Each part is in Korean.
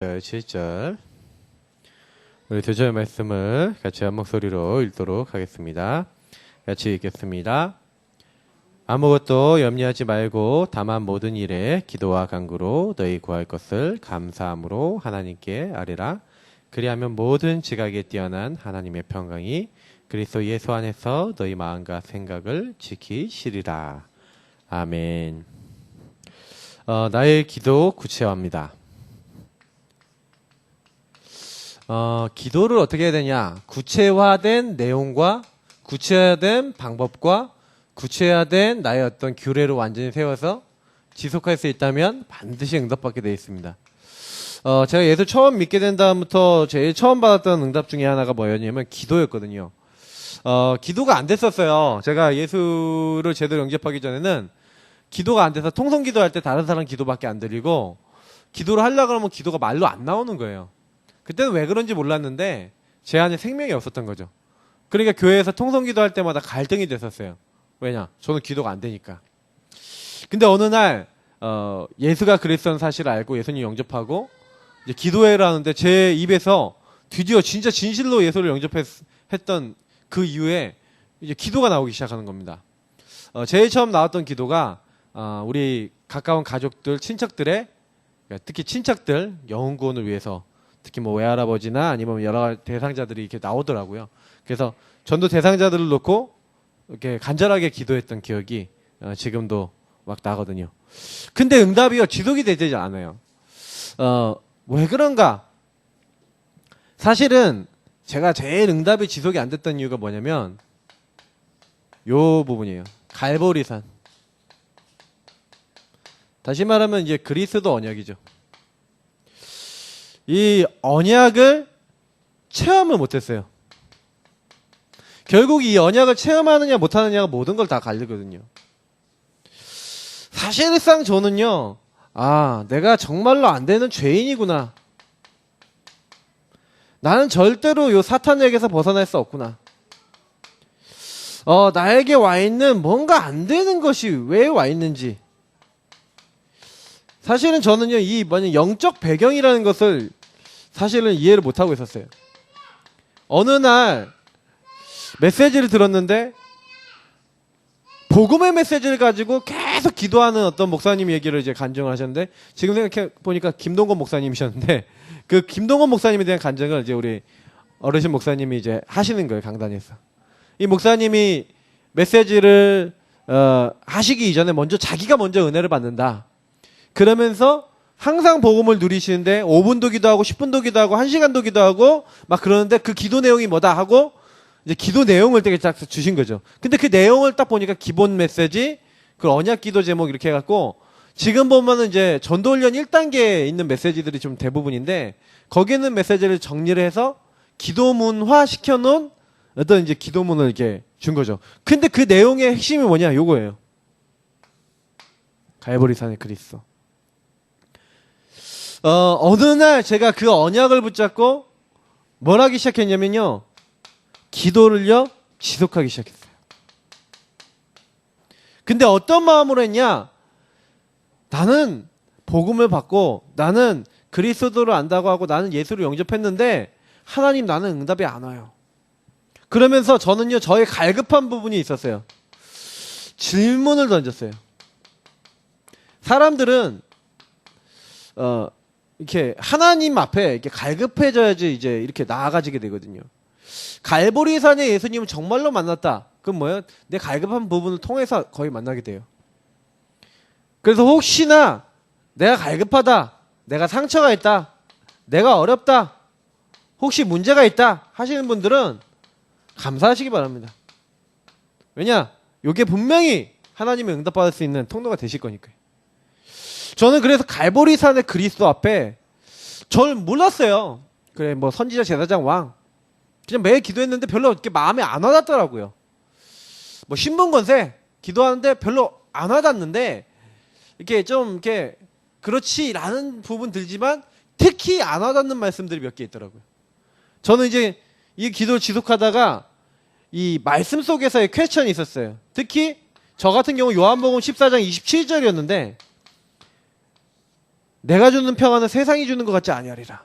7절 우리 두 절 말씀을 같이 한 목소리로 읽도록 하겠습니다. 같이 읽겠습니다. 아무것도 염려하지 말고 다만 모든 일에 기도와 간구로 너희 구할 것을 감사함으로 하나님께 아뢰라. 그리하면 모든 지각에 뛰어난 하나님의 평강이 그리스도 예수 안에서 너희 마음과 생각을 지키시리라. 아멘. 나의 기도 구체화입니다. 기도를 어떻게 해야 되냐? 구체화된 내용과 구체화된 방법과 구체화된 나의 어떤 규례로 완전히 세워서 지속할 수 있다면 반드시 응답받게 되어 있습니다. 제가 예수 처음 믿게 된 다음부터 제일 처음 받았던 응답 중에 하나가 뭐였냐면 기도였거든요. 기도가 안 됐었어요. 제가 예수를 제대로 영접하기 전에는 기도가 안 돼서 통성 기도할 때 다른 사람 기도밖에 안 드리고 기도를 하려고 하면 기도가 말로 안 나오는 거예요. 그때는 왜 그런지 몰랐는데 제 안에 생명이 없었던 거죠. 그러니까 교회에서 통성 기도할 때마다 갈등이 됐었어요. 왜냐? 저는 기도가 안 되니까. 근데 어느 날 예수가 그리스도는 사실을 알고 예수님 영접하고 이제 기도회를 하는데 제 입에서 드디어 진짜 진실로 예수를 영접했던 그 이후에 이제 기도가 나오기 시작하는 겁니다. 제일 처음 나왔던 기도가 우리 가까운 가족들, 친척들의 특히 친척들 영혼 구원을 위해서 특히 뭐 외할아버지나 아니면 여러 대상자들이 이렇게 나오더라고요. 그래서 전도 대상자들을 놓고 이렇게 간절하게 기도했던 기억이 지금도 막 나거든요. 근데 응답이요 지속이 되지 않아요. 왜 그런가? 사실은 제가 제일 응답이 지속이 안 됐던 이유가 뭐냐면 요 부분이에요. 갈보리산. 다시 말하면 이제 그리스도 언약이죠. 이 언약을 체험을 못했어요. 결국 이 언약을 체험하느냐 못하느냐가 모든 걸 다 갈리거든요. 사실상 저는요, 내가 정말로 안 되는 죄인이구나. 나는 절대로 요 사탄에게서 벗어날 수 없구나. 나에게 와 있는 뭔가 안 되는 것이 왜 와 있는지. 사실은 저는요, 이 영적 배경이라는 것을 사실은 이해를 못하고 있었어요. 어느 날 메시지를 들었는데 복음의 메시지를 가지고 계속 기도하는 어떤 목사님 얘기를 이제 간증을 하셨는데 지금 생각해 보니까 김동건 목사님이셨는데 그 김동건 목사님에 대한 간증을 이제 우리 어르신 목사님이 이제 하시는 거예요, 강단에서. 이 목사님이 메시지를 하시기 이전에 자기가 먼저 은혜를 받는다. 그러면서 항상 복음을 누리시는데 5분도 기도하고 10분도 기도하고 1시간도 기도하고 막 그러는데 그 기도 내용이 뭐다 하고 이제 기도 내용을 되게 딱 주신 거죠. 근데 그 내용을 딱 보니까 기본 메시지, 그 언약 기도 제목 이렇게 해갖고 지금 보면은 이제 전도훈련 1단계에 있는 메시지들이 좀 대부분인데 거기에 있는 메시지를 정리를 해서 기도문화 시켜놓은 어떤 이제 기도문을 이렇게 준 거죠. 근데 그 내용의 핵심이 뭐냐? 요거예요. 갈보리산의 그리스도. 어느 날 제가 그 언약을 붙잡고 뭘 하기 시작했냐면요. 기도를요, 지속하기 시작했어요. 근데 어떤 마음으로 했냐? 나는 복음을 받고 나는 그리스도를 안다고 하고 나는 예수를 영접했는데 하나님 나는 응답이 안 와요. 그러면서 저는요, 저의 갈급한 부분이 있었어요. 질문을 던졌어요. 사람들은 이렇게 하나님 앞에 이렇게 갈급해져야지 이제 이렇게 나아가지게 되거든요. 갈보리산에 예수님을 정말로 만났다. 그럼 뭐예요? 내 갈급한 부분을 통해서 거의 만나게 돼요. 그래서 혹시나 내가 갈급하다, 내가 상처가 있다, 내가 어렵다, 혹시 문제가 있다 하시는 분들은 감사하시기 바랍니다. 왜냐? 이게 분명히 하나님의 응답받을 수 있는 통로가 되실 거니까요. 저는 그래서 갈보리산의 그리스도 앞에 절 몰랐어요. 그래 뭐 선지자 제사장 왕 그냥 매일 기도했는데 별로 이렇게 마음에 안 와닿더라고요. 뭐 신분권세 기도하는데 별로 안 와닿는데 이렇게 좀 이렇게 그렇지라는 부분 들지만 특히 안 와닿는 말씀들이 몇 개 있더라고요. 저는 이제 이 기도를 지속하다가 이 말씀 속에서의 퀘스천이 있었어요. 특히 저 같은 경우 요한복음 14장 27절이었는데 내가 주는 평안은 세상이 주는 것 같지 아니하리라.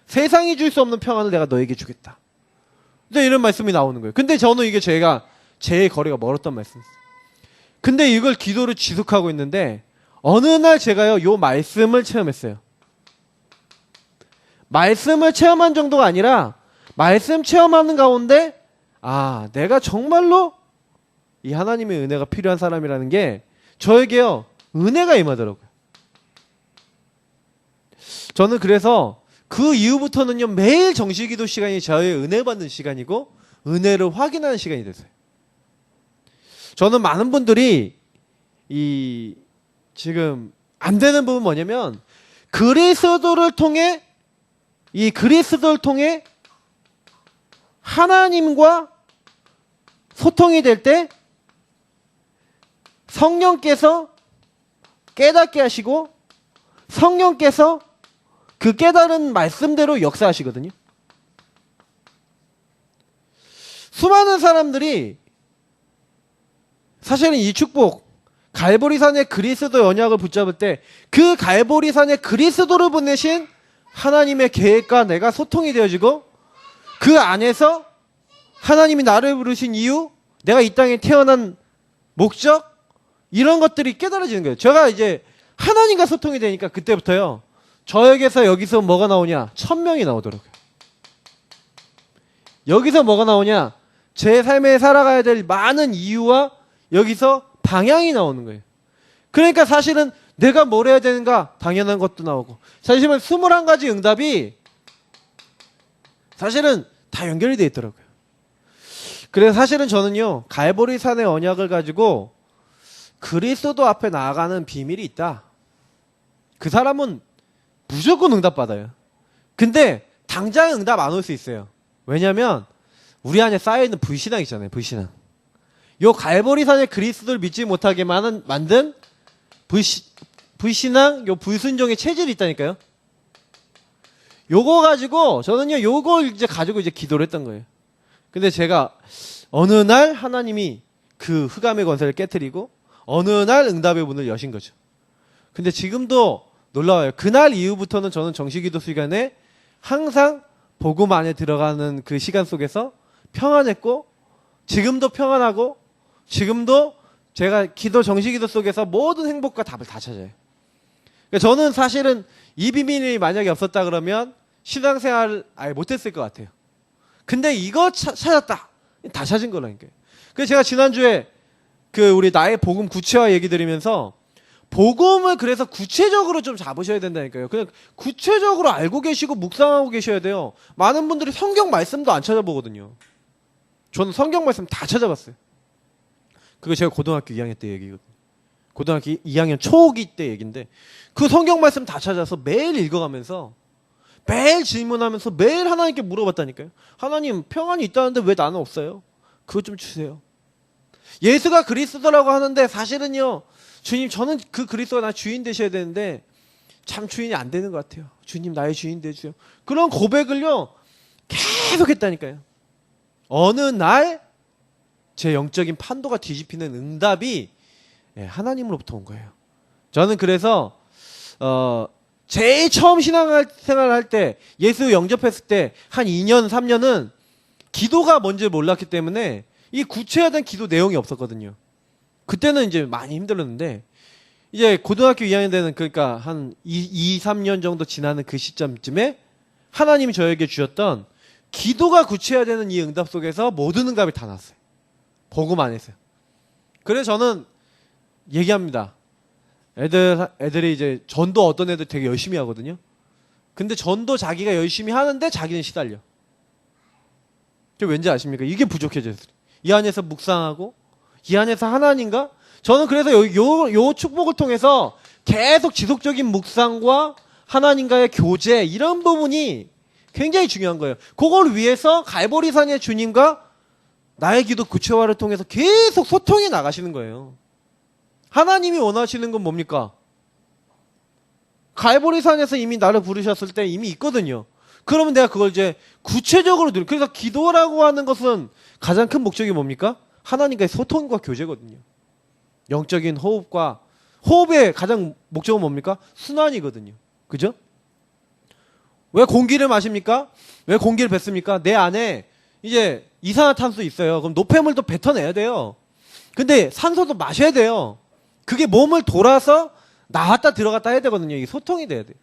세상이 줄 수 없는 평안을 내가 너에게 주겠다. 근데 이런 말씀이 나오는 거예요. 근데 저는 이게 제 거리가 멀었던 말씀이에요. 근데 이걸 기도를 지속하고 있는데 어느 날 제가요 요 말씀을 체험했어요. 말씀을 체험한 정도가 아니라 말씀 체험하는 가운데 내가 정말로 이 하나님의 은혜가 필요한 사람이라는 게 저에게요 은혜가 임하더라고요. 저는 그래서 그 이후부터는요 매일 정시기도 시간이 저의 은혜 받는 시간이고 은혜를 확인하는 시간이 됐어요. 저는 많은 분들이 지금 안 되는 부분 뭐냐면 그리스도를 통해 하나님과 소통이 될 때 성령께서 깨닫게 하시고 성령께서 그 깨달은 말씀대로 역사하시거든요. 수많은 사람들이 사실은 이 축복 갈보리산의 그리스도 언약을 붙잡을 때 그 갈보리산의 그리스도를 보내신 하나님의 계획과 내가 소통이 되어지고 그 안에서 하나님이 나를 부르신 이유, 내가 이 땅에 태어난 목적, 이런 것들이 깨달아지는 거예요. 제가 이제 하나님과 소통이 되니까 그때부터요 저에게서 여기서 뭐가 나오냐? 천명이 나오더라고요. 여기서 뭐가 나오냐? 제 삶에 살아가야 될 많은 이유와 여기서 방향이 나오는 거예요. 그러니까 사실은 내가 뭘 해야 되는가? 당연한 것도 나오고 사실은 21가지 응답이 사실은 다 연결이 되어 있더라고요. 그래서 사실은 저는요 갈보리산의 언약을 가지고 그리스도 앞에 나아가는 비밀이 있다. 그 사람은 무조건 응답받아요. 근데 당장 응답 안 올 수 있어요. 왜냐면 우리 안에 쌓여있는 불신앙 있잖아요. 불신앙. 요 갈보리산의 그리스도를 믿지 못하게 만든 불신앙, 요 불순종의 체질이 있다니까요. 요거 가지고 저는요 요걸 이제 가지고 이제 기도를 했던 거예요. 근데 제가 어느 날 하나님이 그 흑암의 권세를 깨트리고 어느 날 응답의 문을 여신 거죠. 근데 지금도 놀라워요. 그날 이후부터는 저는 정시기도 시간에 항상 복음 안에 들어가는 그 시간 속에서 평안했고 지금도 평안하고 지금도 제가 정시기도 속에서 모든 행복과 답을 다 찾아요. 그러니까 저는 사실은 이 비밀이 만약에 없었다 그러면 신앙생활을 아예 못했을 것 같아요. 근데 이거 찾았다. 다 찾은 거라니까요. 그래서 제가 지난주에 우리 나의 복음 구체화 얘기 드리면서 복음을 그래서 구체적으로 좀 잡으셔야 된다니까요. 그냥 구체적으로 알고 계시고 묵상하고 계셔야 돼요. 많은 분들이 성경 말씀도 안 찾아보거든요. 저는 성경 말씀 다 찾아봤어요. 그거 제가 고등학교 2학년 때 얘기거든요. 고등학교 2학년 초기 때 얘기인데 그 성경 말씀 다 찾아서 매일 읽어가면서 매일 질문하면서 매일 하나님께 물어봤다니까요. 하나님 평안이 있다는데 왜 나는 없어요? 그거 좀 주세요. 예수가 그리스도라고 하는데 사실은요 주님 저는 그 그리스도가 나 주인 되셔야 되는데 참 주인이 안 되는 것 같아요. 주님 나의 주인 되주요. 그런 고백을요 계속 했다니까요. 어느 날 제 영적인 판도가 뒤집히는 응답이 하나님으로부터 온 거예요. 저는 그래서 제일 처음 신앙생활을 할 때 예수 영접했을 때 한 2년 3년은 기도가 뭔지 몰랐기 때문에 이 구체화된 기도 내용이 없었거든요. 그때는 이제 많이 힘들었는데 이제 고등학교 2학년 되는 그러니까 한 2, 3년 정도 지나는 그 시점쯤에 하나님이 저에게 주셨던 기도가 구체화되는 이 응답 속에서 모든 응답이 다 났어요. 복음 안에서요. 그래서 저는 얘기합니다. 애들이 이제 전도 어떤 애들 되게 열심히 하거든요. 근데 전도 자기가 열심히 하는데 자기는 시달려. 왠지 아십니까? 이게 부족해져요. 이 안에서 묵상하고 이 안에서 하나님과 저는 그래서 요 축복을 통해서 계속 지속적인 묵상과 하나님과의 교제 이런 부분이 굉장히 중요한 거예요. 그걸 위해서 갈보리산의 주님과 나의 기도 구체화를 통해서 계속 소통해 나가시는 거예요. 하나님이 원하시는 건 뭡니까? 갈보리산에서 이미 나를 부르셨을 때 이미 있거든요. 그러면 내가 그걸 이제 구체적으로 누려. 그래서 기도라고 하는 것은 가장 큰 목적이 뭡니까? 하나님과의 소통과 교제거든요. 영적인 호흡의 가장 목적은 뭡니까? 순환이거든요. 그죠? 왜 공기를 마십니까? 왜 공기를 뱉습니까? 내 안에 이제 이산화탄소 있어요. 그럼 노폐물도 뱉어내야 돼요. 근데 산소도 마셔야 돼요. 그게 몸을 돌아서 나왔다 들어갔다 해야 되거든요. 이게 소통이 돼야 돼요.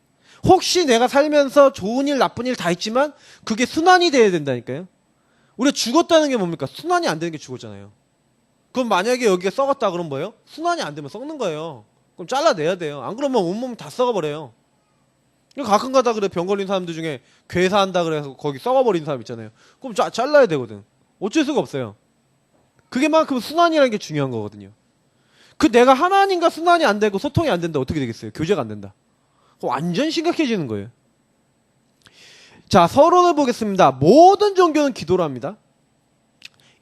혹시 내가 살면서 좋은 일 나쁜 일 다 있지만 그게 순환이 돼야 된다니까요. 우리가 죽었다는 게 뭡니까? 순환이 안 되는 게 죽었잖아요. 그럼 만약에 여기가 썩었다 그러면 뭐예요? 순환이 안 되면 썩는 거예요. 그럼 잘라내야 돼요. 안 그러면 온몸 다 썩어버려요. 가끔가다 그래 병 걸린 사람들 중에 괴사한다 그래서 거기 썩어버린 사람 있잖아요. 그럼 잘라야 되거든. 어쩔 수가 없어요. 그게만큼 순환이라는 게 중요한 거거든요. 그 내가 하나님과 순환이 안 되고 소통이 안 된다 어떻게 되겠어요? 교제가 안 된다. 완전 심각해지는 거예요. 자, 서론을 보겠습니다. 모든 종교는 기도를 합니다.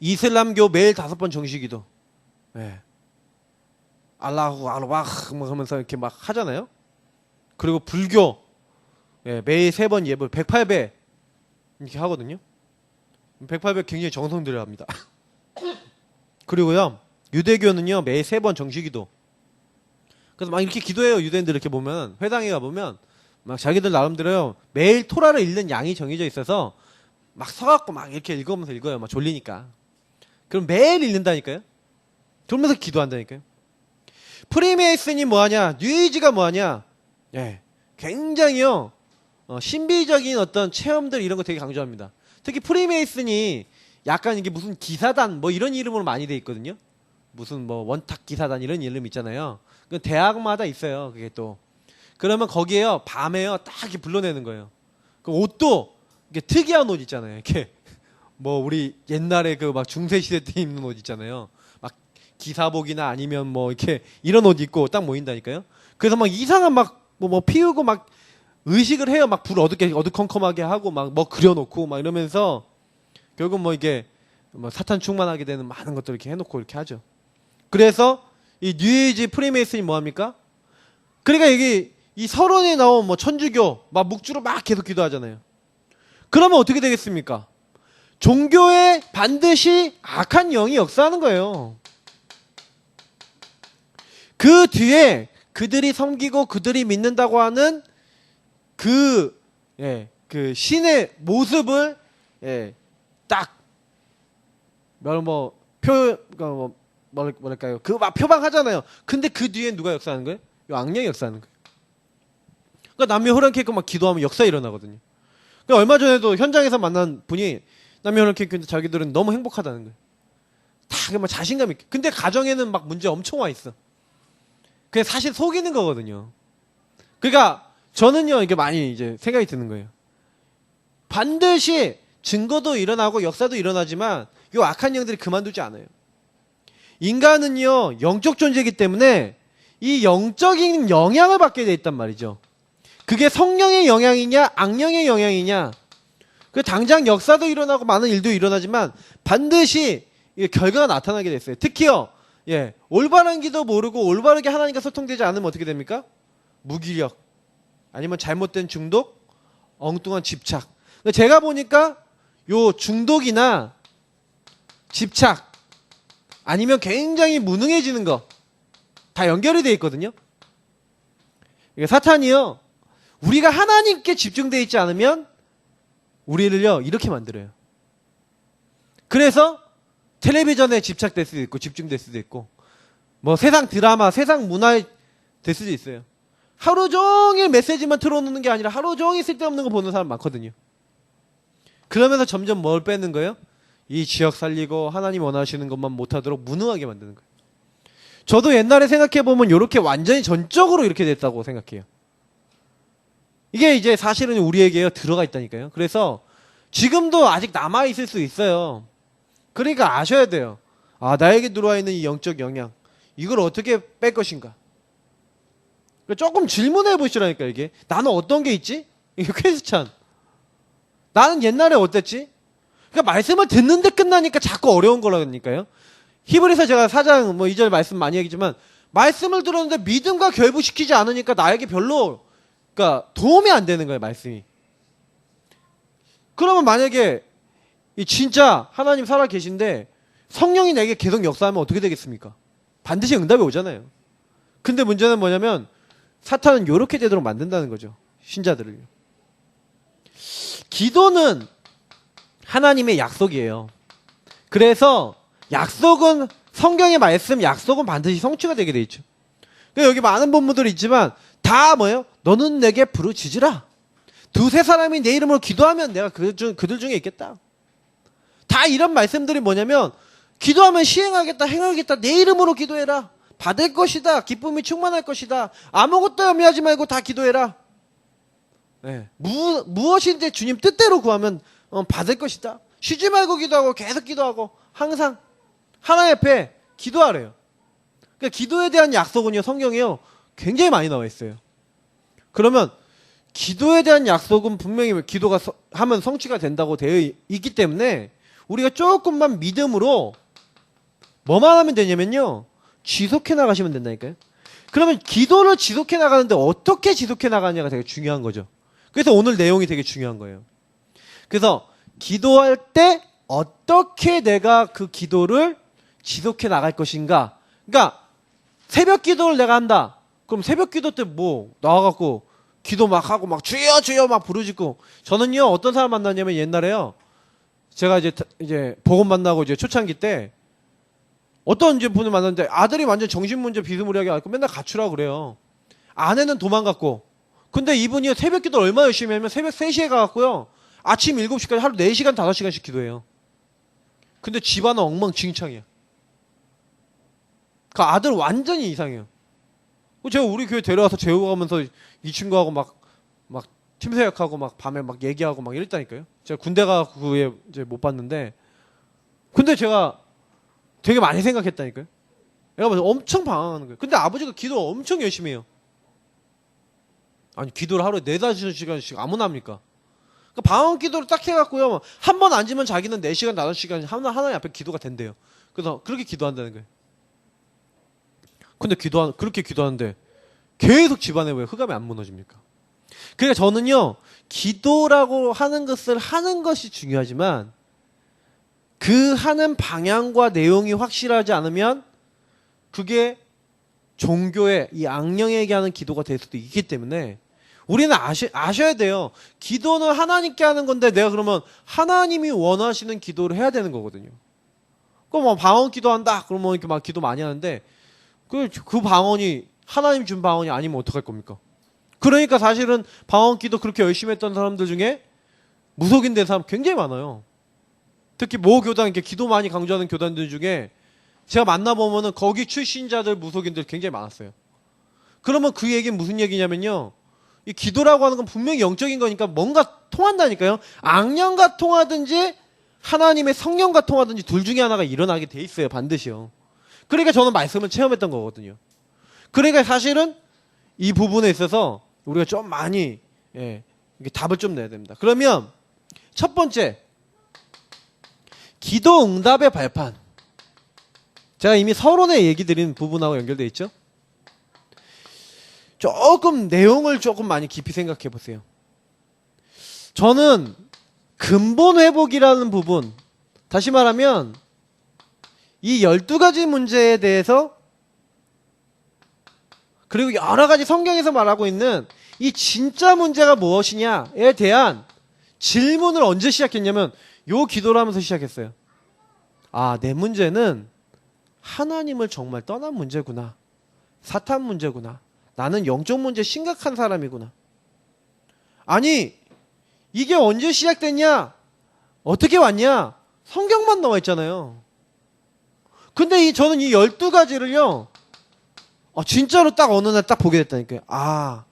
이슬람교 매일 5번 정시기도. 네. 알라후 알와흐 하면서 이렇게 막 하잖아요. 그리고 불교 매일 3번 예불 108배 이렇게 하거든요. 108배 굉장히 정성 들여야 합니다. 그리고요 유대교는요 매일 3번 정시기도. 그래서 막 이렇게 기도해요. 유대인들 이렇게 보면 회당에 가보면 막 자기들 나름대로요 매일 토라를 읽는 양이 정해져 있어서 막 서갖고 막 이렇게 읽으면서 읽어요. 막 졸리니까. 그럼 매일 읽는다니까요. 그러면서 기도한다니까요. 프리메이슨이 뭐하냐, 뉴에이지가 뭐하냐, 굉장히요 신비적인 어떤 체험들 이런 거 되게 강조합니다. 특히 프리메이슨이 약간 이게 무슨 기사단 뭐 이런 이름으로 많이 돼 있거든요. 무슨 뭐 원탁 기사단 이런 이름 있잖아요. 그 대학마다 있어요. 그게 또 그러면 거기에요 밤에요 딱 이렇게 불러내는 거예요. 그 옷도 이게 특이한 옷 있잖아요. 이렇게 뭐 우리 옛날에 그 막 중세 시대 때 입는 옷 있잖아요. 막 기사복이나 아니면 뭐 이렇게 이런 옷 입고 딱 모인다니까요. 그래서 막 이상한 막 뭐 피우고 막 의식을 해요. 막 불 어두컴컴하게 하고 막 뭐 그려놓고 막 이러면서 결국 뭐 이게 뭐 사탄 충만하게 되는 많은 것들 이렇게 해놓고 이렇게 하죠. 그래서 이 뉴에이지 프리메이슨이 뭐합니까? 그러니까 여기 이 서론에 나온 뭐 천주교 막 묵주로 막 계속 기도하잖아요. 그러면 어떻게 되겠습니까? 종교에 반드시 악한 영이 역사하는 거예요. 그 뒤에 그들이 섬기고 그들이 믿는다고 하는 그 신의 모습을 딱 뭐랄까요? 그 막 표방하잖아요. 근데 그 뒤에 누가 역사하는 거예요? 요 악령이 역사하는 거예요. 그러니까 남녀 호랑캐릭터 막 기도하면 역사 일어나거든요. 그러니까 얼마 전에도 현장에서 만난 분이 남녀 호랑캐릭터 자기들은 너무 행복하다는 거예요. 다 막 자신감 있게. 근데 가정에는 막 문제 엄청 와 있어. 그게 사실 속이는 거거든요. 그러니까 저는요 이게 많이 이제 생각이 드는 거예요. 반드시 증거도 일어나고 역사도 일어나지만 요 악한 영들이 그만두지 않아요. 인간은요 영적 존재이기 때문에 이 영적인 영향을 받게 돼 있단 말이죠. 그게 성령의 영향이냐 악령의 영향이냐. 그 당장 역사도 일어나고 많은 일도 일어나지만 반드시 결과가 나타나게 됐어요. 특히요 올바른 기도 모르고 올바르게 하나님과 소통되지 않으면 어떻게 됩니까? 무기력 아니면 잘못된 중독, 엉뚱한 집착. 제가 보니까 요 중독이나 집착 아니면 굉장히 무능해지는 거 다 연결이 돼 있거든요. 사탄이요 우리가 하나님께 집중되어 있지 않으면 우리를요 이렇게 만들어요. 그래서 텔레비전에 집착될 수도 있고 집중될 수도 있고 뭐 세상 드라마 세상 문화에 될 수도 있어요. 하루 종일 메시지만 틀어놓는 게 아니라 하루 종일 쓸데없는 거 보는 사람 많거든요. 그러면서 점점 뭘 뺏는 거예요? 이 지역 살리고 하나님 원하시는 것만 못하도록 무능하게 만드는 거예요. 저도 옛날에 생각해보면 이렇게 완전히 전적으로 이렇게 됐다고 생각해요. 이게 이제 사실은 우리에게 들어가 있다니까요. 그래서 지금도 아직 남아있을 수 있어요. 그러니까 아셔야 돼요. 아, 나에게 들어와 있는 이 영적 영향 이걸 어떻게 뺄 것인가. 조금 질문해 보시라니까. 이게 나는 어떤 게 있지? 이게 퀘스천. 나는 옛날에 어땠지? 그러니까 말씀을 듣는데 끝나니까 자꾸 어려운 거라니까요. 히브리서 제가 4장 뭐 2절 말씀 많이 얘기지만 말씀을 들었는데 믿음과 결부시키지 않으니까 나에게 별로 그러니까 도움이 안 되는 거예요. 말씀이. 그러면 만약에 진짜 하나님 살아 계신데 성령이 내게 계속 역사하면 어떻게 되겠습니까? 반드시 응답이 오잖아요. 근데 문제는 뭐냐면 사탄은 이렇게 되도록 만든다는 거죠. 신자들을요. 기도는 하나님의 약속이에요. 그래서 약속은 성경의 말씀 약속은 반드시 성취가 되게 돼 있죠. 여기 많은 본문들이 있지만 다 뭐예요? 너는 내게 부르짖으라. 두세 사람이 내 이름으로 기도하면 내가 그들 중에 있겠다. 다 이런 말씀들이 뭐냐면 기도하면 시행하겠다, 행하겠다. 내 이름으로 기도해라. 받을 것이다. 기쁨이 충만할 것이다. 아무것도 염려하지 말고 다 기도해라. 네. 무엇인지 주님 뜻대로 구하면 받을 것이다. 쉬지 말고 기도하고 계속 기도하고 항상 하나님 앞에 기도하래요. 그러니까 기도에 대한 약속은요, 성경에요 굉장히 많이 나와 있어요. 그러면 기도에 대한 약속은 분명히 기도가 하면 성취가 된다고 되어 있기 때문에 우리가 조금만 믿음으로 뭐만 하면 되냐면요, 지속해 나가시면 된다니까요. 그러면 기도를 지속해 나가는데 어떻게 지속해 나가느냐가 되게 중요한 거죠. 그래서 오늘 내용이 되게 중요한 거예요. 그래서 기도할 때 어떻게 내가 그 기도를 지속해 나갈 것인가. 그러니까 새벽 기도를 내가 한다. 그럼 새벽 기도 때 뭐 나와갖고 기도 막 하고 막 주여 주여 막 부르짖고. 저는요 어떤 사람 만났냐면 옛날에요, 제가 이제 복음 만나고 이제 초창기 때 어떤 이제 분을 만났는데 아들이 완전 정신문제 비스무리하게 앓고 맨날 가출하고 그래요. 아내는 도망갔고. 근데 이분이 새벽 기도 얼마 열심히 하면 새벽 3시에 가갖고요 아침 7시까지 하루 4시간 5시간씩 기도해요. 근데 집안은 엉망진창이야. 그 아들 완전히 이상해요. 제가 우리 교회 데려와서 재우가면서 이 친구하고 막 팀사역하고 막 밤에 막 얘기하고 막 이랬다니까요. 제가 군대 가서 그 후에 이제 못 봤는데, 근데 제가 되게 많이 생각했다니까요. 내가 봐서 엄청 방황하는 거예요. 근데 아버지가 기도 엄청 열심히 해요. 아니 기도를 하루에 4-5시간씩 아무나 합니까? 그러니까 방황 기도를 딱 해갖고요 한 번 앉으면 자기는 4시간 5시간 하나님 앞에 기도가 된대요. 그래서 그렇게 기도한다는 거예요. 근데 그렇게 기도하는데 계속 집안에 왜 흑암이 안 무너집니까? 그러니까 저는요 기도라고 하는 것을 하는 것이 중요하지만 그 하는 방향과 내용이 확실하지 않으면 그게 종교의 이 악령에게 하는 기도가 될 수도 있기 때문에 우리는 아셔야 돼요. 기도는 하나님께 하는 건데 내가 그러면 하나님이 원하시는 기도를 해야 되는 거거든요. 그럼 뭐 방언 기도한다 그러면 이렇게 막 기도 많이 하는데 그 방언이 하나님 준 방언이 아니면 어떡할 겁니까? 그러니까 사실은 방언 기도 그렇게 열심히 했던 사람들 중에 무속인 된 사람 굉장히 많아요. 특히 모 교단, 이렇게 기도 많이 강조하는 교단들 중에 제가 만나보면은 거기 출신자들 무속인들 굉장히 많았어요. 그러면 그 얘기는 무슨 얘기냐면요, 이 기도라고 하는 건 분명히 영적인 거니까 뭔가 통한다니까요. 악령과 통하든지 하나님의 성령과 통하든지 둘 중에 하나가 일어나게 돼 있어요, 반드시요. 그러니까 저는 말씀을 체험했던 거거든요. 그러니까 사실은 이 부분에 있어서 우리가 좀 많이 답을 좀 내야 됩니다. 그러면 첫 번째, 기도 응답의 발판. 제가 이미 서론에 얘기 드린 부분하고 연결되어 있죠. 조금 내용을 조금 많이 깊이 생각해 보세요. 저는 근본 회복이라는 부분, 다시 말하면 이 12가지 문제에 대해서, 그리고 여러 가지 성경에서 말하고 있는 이 진짜 문제가 무엇이냐에 대한 질문을 언제 시작했냐면 요 기도를 하면서 시작했어요. 아, 내 문제는 하나님을 정말 떠난 문제구나. 사탄 문제구나. 나는 영적 문제 심각한 사람이구나. 아니, 이게 언제 시작됐냐? 어떻게 왔냐? 성경만 나와 있잖아요. 근데 저는 이 12가지를요, 진짜로 딱 어느 날 딱 보게 됐다니까요. 아,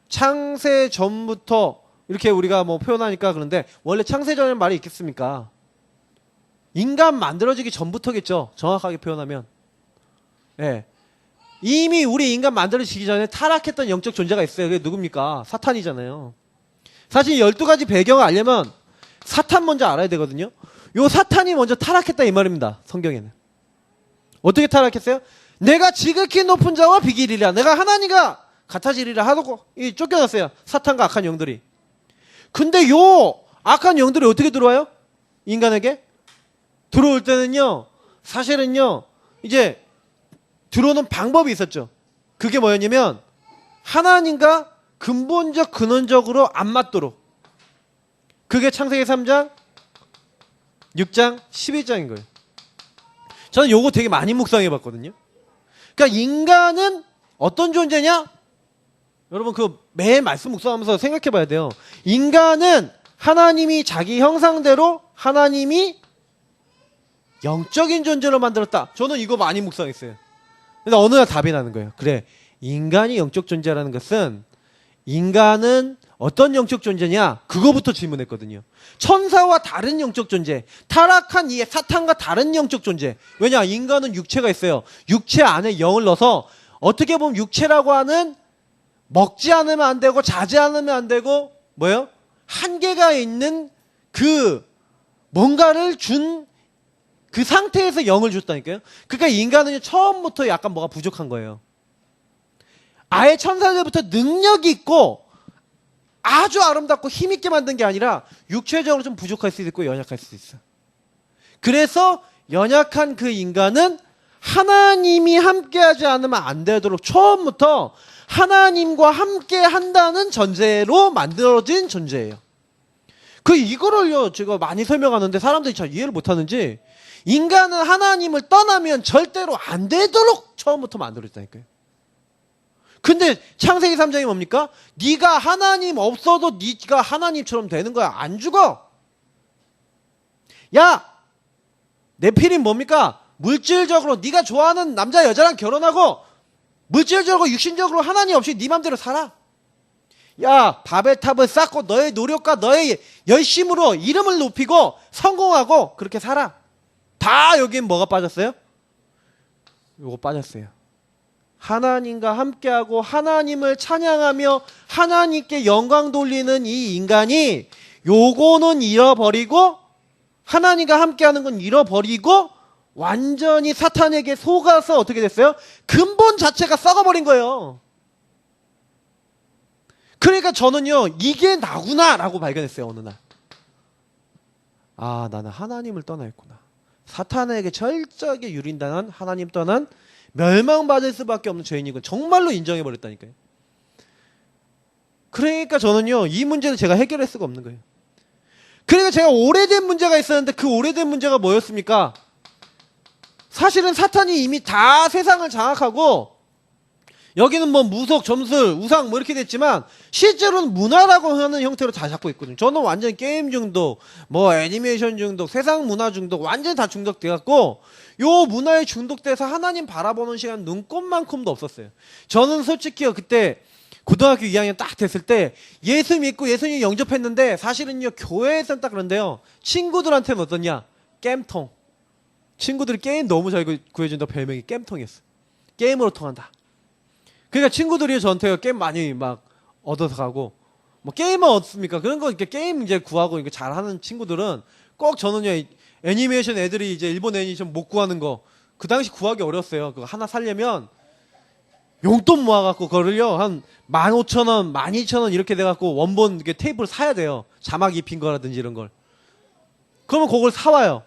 창세 전부터, 이렇게 우리가 뭐 표현하니까 그런데, 원래 창세 전에는 말이 있겠습니까? 인간 만들어지기 전부터겠죠. 정확하게 표현하면. 예. 이미 우리 인간 만들어지기 전에 타락했던 영적 존재가 있어요. 그게 누굽니까? 사탄이잖아요. 사실 12가지 배경을 알려면 사탄 먼저 알아야 되거든요. 요 사탄이 먼저 타락했다 이 말입니다. 성경에는. 어떻게 타락했어요? 내가 지극히 높은 자와 비길이라. 내가 하나님과 같아지리라 하고 쫓겨났어요. 사탄과 악한 영들이. 근데 요 악한 영들이 어떻게 들어와요? 인간에게? 들어올 때는요, 사실은요, 이제 들어오는 방법이 있었죠. 그게 뭐였냐면 하나님과 근본적 근원적으로 안 맞도록. 그게 창세기 3장, 6장, 11장인 거예요. 저는 요거 되게 많이 묵상해 봤거든요. 그러니까 인간은 어떤 존재냐? 여러분 그 매일 말씀 묵상하면서 생각해 봐야 돼요. 인간은 하나님이 자기 형상대로 하나님이 영적인 존재로 만들었다. 저는 이거 많이 묵상했어요. 근데 어느 날 답이 나는 거예요. 그래, 인간이 영적 존재라는 것은 인간은 어떤 영적 존재냐? 그거부터 질문했거든요. 천사와 다른 영적 존재, 타락한 이 사탄과 다른 영적 존재. 왜냐? 인간은 육체가 있어요. 육체 안에 영을 넣어서 어떻게 보면 육체라고 하는 먹지 않으면 안 되고 자지 않으면 안 되고 뭐예요? 한계가 있는 그 뭔가를 준 그 상태에서 영을 줬다니까요. 그러니까 인간은 처음부터 약간 뭐가 부족한 거예요. 아예 천사들부터 능력이 있고 아주 아름답고 힘있게 만든 게 아니라 육체적으로 좀 부족할 수도 있고 연약할 수도 있어. 그래서 연약한 그 인간은 하나님이 함께하지 않으면 안 되도록 처음부터 하나님과 함께 한다는 전제로 만들어진 존재예요. 이거를요 제가 많이 설명하는데 사람들이 잘 이해를 못하는지, 인간은 하나님을 떠나면 절대로 안 되도록 처음부터 만들어졌다니까요. 근데 창세기 3장이 뭡니까? 네가 하나님 없어도 네가 하나님처럼 되는 거야. 안 죽어. 야, 네피림 뭡니까? 물질적으로 네가 좋아하는 남자 여자랑 결혼하고 물질적으로 육신적으로 하나님 없이 네 맘대로 살아. 야, 바벨탑을 쌓고 너의 노력과 너의 열심으로 이름을 높이고 성공하고 그렇게 살아. 다 여긴 뭐가 빠졌어요? 요거 빠졌어요. 하나님과 함께하고 하나님을 찬양하며 하나님께 영광 돌리는 이 인간이 요거는 잃어버리고 하나님과 함께하는 건 잃어버리고 완전히 사탄에게 속아서 어떻게 됐어요? 근본 자체가 썩어버린 거예요. 그러니까 저는요 이게 나구나 라고 발견했어요. 어느 날 나는 하나님을 떠나 있구나. 사탄에게 철저하게 유린당한, 하나님 떠난 멸망받을 수밖에 없는 죄인인 건 정말로 인정해버렸다니까요. 그러니까 저는요 이 문제를 제가 해결할 수가 없는 거예요. 그러니까 제가 오래된 문제가 있었는데 그 오래된 문제가 뭐였습니까? 사실은 사탄이 이미 다 세상을 장악하고 여기는 뭐 무속, 점술, 우상 뭐 이렇게 됐지만 실제로는 문화라고 하는 형태로 다 잡고 있거든요. 저는 완전 게임 중독, 뭐 애니메이션 중독, 세상 문화 중독 완전히 다 중독돼갖고 요 문화에 중독돼서 하나님 바라보는 시간 눈꼽만큼도 없었어요. 저는 솔직히요 그때 고등학교 2학년 딱 됐을 때 예수 믿고 예수님 영접했는데 사실은요 교회에서는 딱 그런데요 친구들한테는 어떠냐? 깸통. 친구들이 게임 너무 잘 구해준다고 별명이 깸통이었어. 게임으로 통한다. 그러니까 친구들이 저한테 게임 많이 막 얻어서 가고 뭐 게임은 없습니까? 그런 거 이렇게 게임 이제 구하고 이렇게 잘하는 친구들은 꼭 저는요 애니메이션 애들이 이제 일본 애니메이션 못 구하는 거 그 당시 구하기 어려웠어요. 그거 하나 살려면 용돈 모아갖고 그거를요 한 15,000원, 12,000원 이렇게 돼갖고 원본 이렇게 테이프를 사야 돼요. 자막 입힌 거라든지 이런 걸. 그러면 그걸 사와요.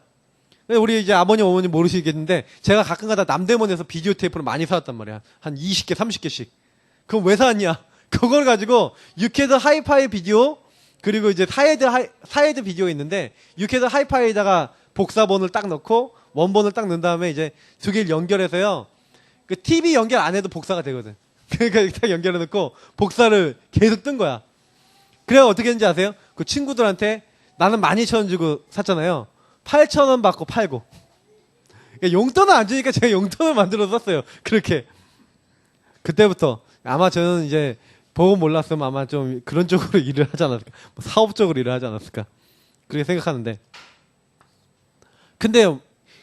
우리 이제 아버님 어머님 모르시겠는데 제가 가끔가다 남대문에서 비디오 테이프를 많이 사왔단 말이야. 한 20개 30개씩. 그럼 왜 사왔냐? 그걸 가지고 유캐드 하이파이 비디오 그리고 이제 사이드 비디오 있는데 유캐드 하이파이에다가 복사본을 딱 넣고 원본을 딱 넣은 다음에 이제 두 개를 연결해서요 그 TV 연결 안 해도 복사가 되거든. 그러니까 딱 연결해 놓고 복사를 계속 뜬 거야. 그래야 어떻게 했는지 아세요? 그 친구들한테 나는 12,000원 주고 샀잖아요. 8,000원 받고 팔고. 그러니까 용돈을 안 주니까 제가 용돈을 만들어 샀어요. 그렇게. 그때부터 아마 저는 이제 보고 몰랐으면 아마 좀 그런 쪽으로 일을 하지 않았을까. 뭐 사업적으로 일을 하지 않았을까. 그렇게 생각하는데. 근데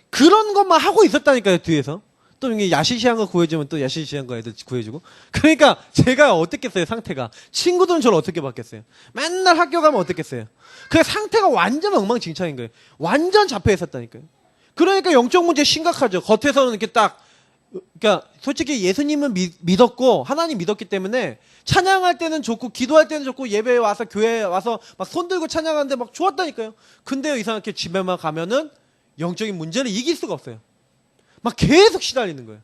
그런 것만 하고 있었다니까요, 뒤에서. 또 이게 야시시한 거 구해주면 또 야시시한 거 애들 구해주고. 그러니까 제가 어떻겠어요, 상태가. 친구들은 저를 어떻게 받겠어요. 맨날 학교 가면 어떻겠어요. 그 상태가 완전 엉망진창인 거예요. 완전 잡혀 있었다니까요. 그러니까 영적 문제 심각하죠. 겉에서는 이렇게 딱, 그러니까 솔직히 예수님은 믿었고 하나님 믿었기 때문에 찬양할 때는 좋고 기도할 때는 좋고 예배에 와서 교회에 와서 막 손 들고 찬양하는데 막 좋았다니까요. 근데 이상하게 집에만 가면은 영적인 문제를 이길 수가 없어요. 막 계속 시달리는 거예요.